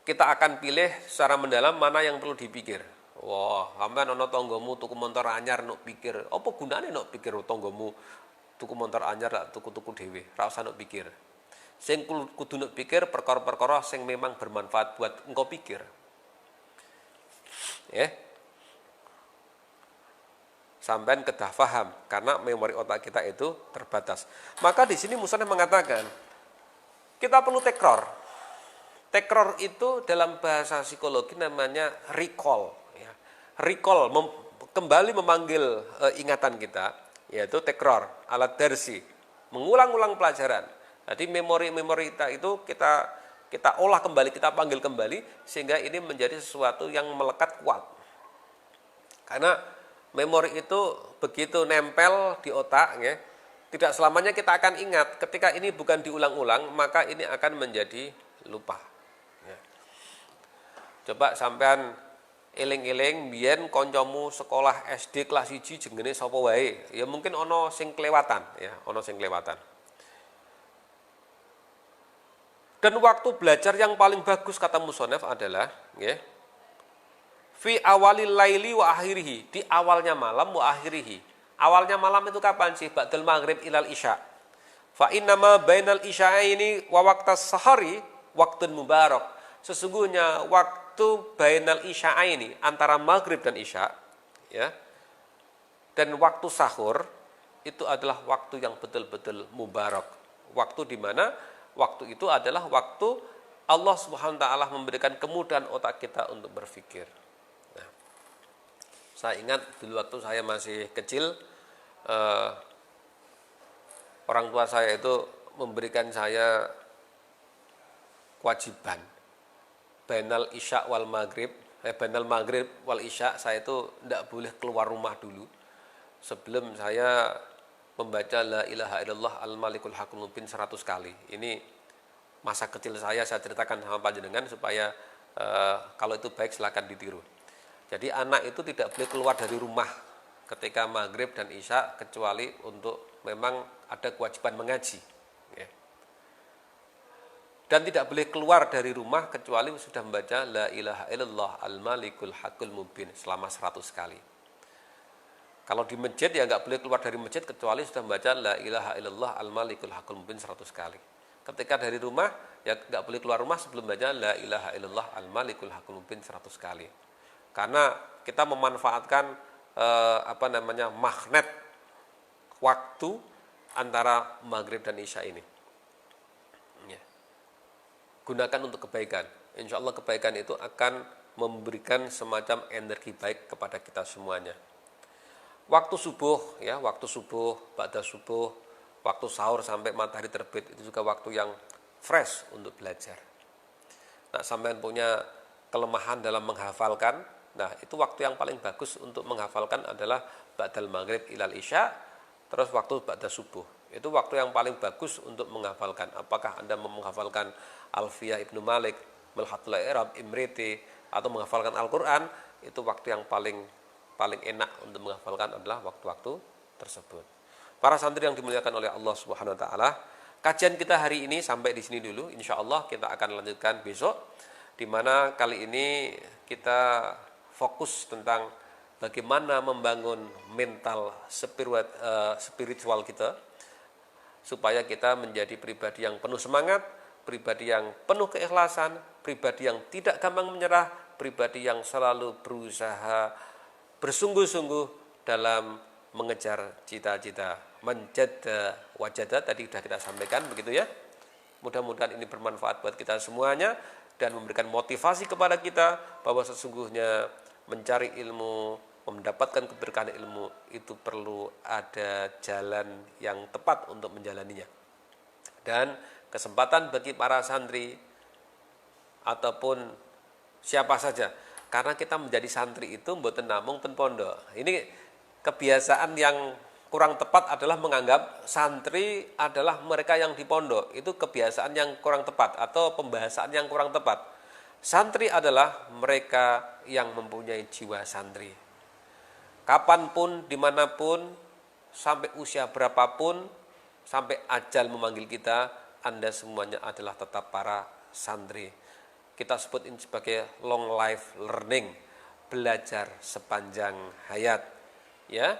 kita akan pilih secara mendalam mana yang perlu dipikir. Wah, sampean ana tanggamu tuku montor anyar nuk pikir. Apa gunane nuk pikir tanggamu tuku montor anyar lak tuku-tuku dhewe, ra usah nuk pikir. Sing kudu nuk pikir perkara-perkara sing memang bermanfaat buat engkau pikir. Ya. Sampean kedah paham karena memori otak kita itu terbatas. Maka di sini musannaf mengatakan kita perlu tekror. Tekror itu dalam bahasa psikologi namanya recall ya. Recall kembali memanggil ingatan kita, yaitu tekror, alat darsi, mengulang-ulang pelajaran. Jadi memori kita itu kita olah kembali, kita panggil kembali sehingga ini menjadi sesuatu yang melekat kuat. Karena memori itu begitu nempel di otak ya, tidak selamanya kita akan ingat. Ketika ini bukan diulang-ulang, maka ini akan menjadi lupa. Ya. Coba sampean eling-eling biyen kancamu sekolah SD kelas 1 jenenge sapa wae. Ya mungkin ana sing kelewatan ya, ana sing kelewatan. Dan waktu belajar yang paling bagus kata musannaf adalah ya, fi awalil laili wa akhirihi, di awalnya malam wa akhirihi. Awalnya malam itu kapan sih? Ba'dal maghrib ilal isya. Fa innama bainal isya'aini wa waqtas sahari waqtun mubarak. Sesungguhnya waktu bainal isya'aini, antara maghrib dan isya ya, dan waktu sahur itu adalah waktu yang betul-betul mubarak. Waktu di mana waktu itu adalah waktu Allah Subhanahu wa taala memberikan kemudahan otak kita untuk berpikir. Saya ingat dulu waktu saya masih kecil, orang tua saya itu memberikan saya kewajiban bainal isya wal maghrib, bainal maghrib wal isya, saya itu tidak boleh keluar rumah dulu sebelum saya membaca la ilaha illallah al malikul haqqul mubin 100 kali. Ini masa kecil saya ceritakan sama panjenengan supaya kalau itu baik silakan ditiru. Jadi anak itu tidak boleh keluar dari rumah ketika maghrib dan isya kecuali untuk memang ada kewajiban mengaji. Ya. Dan tidak boleh keluar dari rumah kecuali sudah membaca la ilaha illallah al malikul haqqul mubin selama 100 kali. Kalau di masjid ya nggak boleh keluar dari masjid kecuali sudah membaca la ilaha illallah al malikul haqqul mubin 100 kali. Ketika dari rumah ya nggak boleh keluar rumah sebelum membaca la ilaha illallah al malikul haqqul mubin 100 kali. Karena kita memanfaatkan magnet waktu antara maghrib dan isya ini. Ya. Gunakan untuk kebaikan. Insya Allah kebaikan itu akan memberikan semacam energi baik kepada kita semuanya. Waktu subuh, ya, waktu subuh, ba'da subuh, waktu sahur sampai matahari terbit itu juga waktu yang fresh untuk belajar. Nah, sampean punya kelemahan dalam menghafalkan. Nah, itu waktu yang paling bagus untuk menghafalkan adalah ba'dal maghrib ilal isya, terus waktu ba'da subuh. Itu waktu yang paling bagus untuk menghafalkan. Apakah Anda mau menghafalkan Alfiyah Ibnu Malik, Mulhatul I'rab, Imriti, atau menghafalkan Al-Quran, itu waktu yang paling enak untuk menghafalkan adalah waktu-waktu tersebut. Para santri yang dimuliakan oleh Allah Subhanahu wa taala, kajian kita hari ini sampai di sini dulu. Insya Allah kita akan lanjutkan besok, di mana kali ini kita fokus tentang bagaimana membangun mental spiritual kita supaya kita menjadi pribadi yang penuh semangat, pribadi yang penuh keikhlasan, pribadi yang tidak gampang menyerah, pribadi yang selalu berusaha bersungguh-sungguh dalam mengejar cita-cita. Manjada wajada tadi sudah kita sampaikan begitu ya. Mudah-mudahan ini bermanfaat buat kita semuanya dan memberikan motivasi kepada kita bahwa sesungguhnya mencari ilmu, mendapatkan keberkahan ilmu itu perlu ada jalan yang tepat untuk menjalaninya. Dan kesempatan bagi para santri ataupun siapa saja, karena kita menjadi santri itu mboten namung ten pondok. Ini kebiasaan yang kurang tepat adalah menganggap santri adalah mereka yang di pondok. Itu kebiasaan yang kurang tepat atau pembahasan yang kurang tepat. Santri adalah mereka yang mempunyai jiwa santri. Kapanpun, dimanapun, sampai usia berapapun, sampai ajal memanggil kita, Anda semuanya adalah tetap para santri. Kita sebut ini sebagai long life learning, belajar sepanjang hayat. Ya,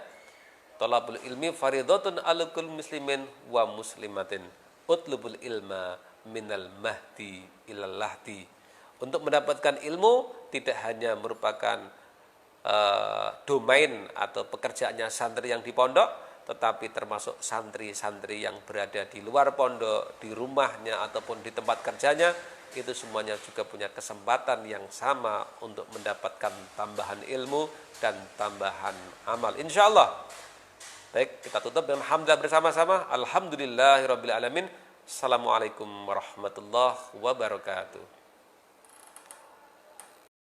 thalabul ilmi fardhatun 'ala kulli muslimin wa muslimatin. Utlubul ilma minal mahdi ilal lahdi. Untuk mendapatkan ilmu tidak hanya merupakan domain atau pekerjaannya santri yang di pondok, tetapi termasuk santri-santri yang berada di luar pondok, di rumahnya ataupun di tempat kerjanya, itu semuanya juga punya kesempatan yang sama untuk mendapatkan tambahan ilmu dan tambahan amal, insya Allah. Baik, kita tutup dengan hamdalah bersama-sama. Alhamdulillahirabbil alamin. Assalamualaikum warahmatullahi wabarakatuh.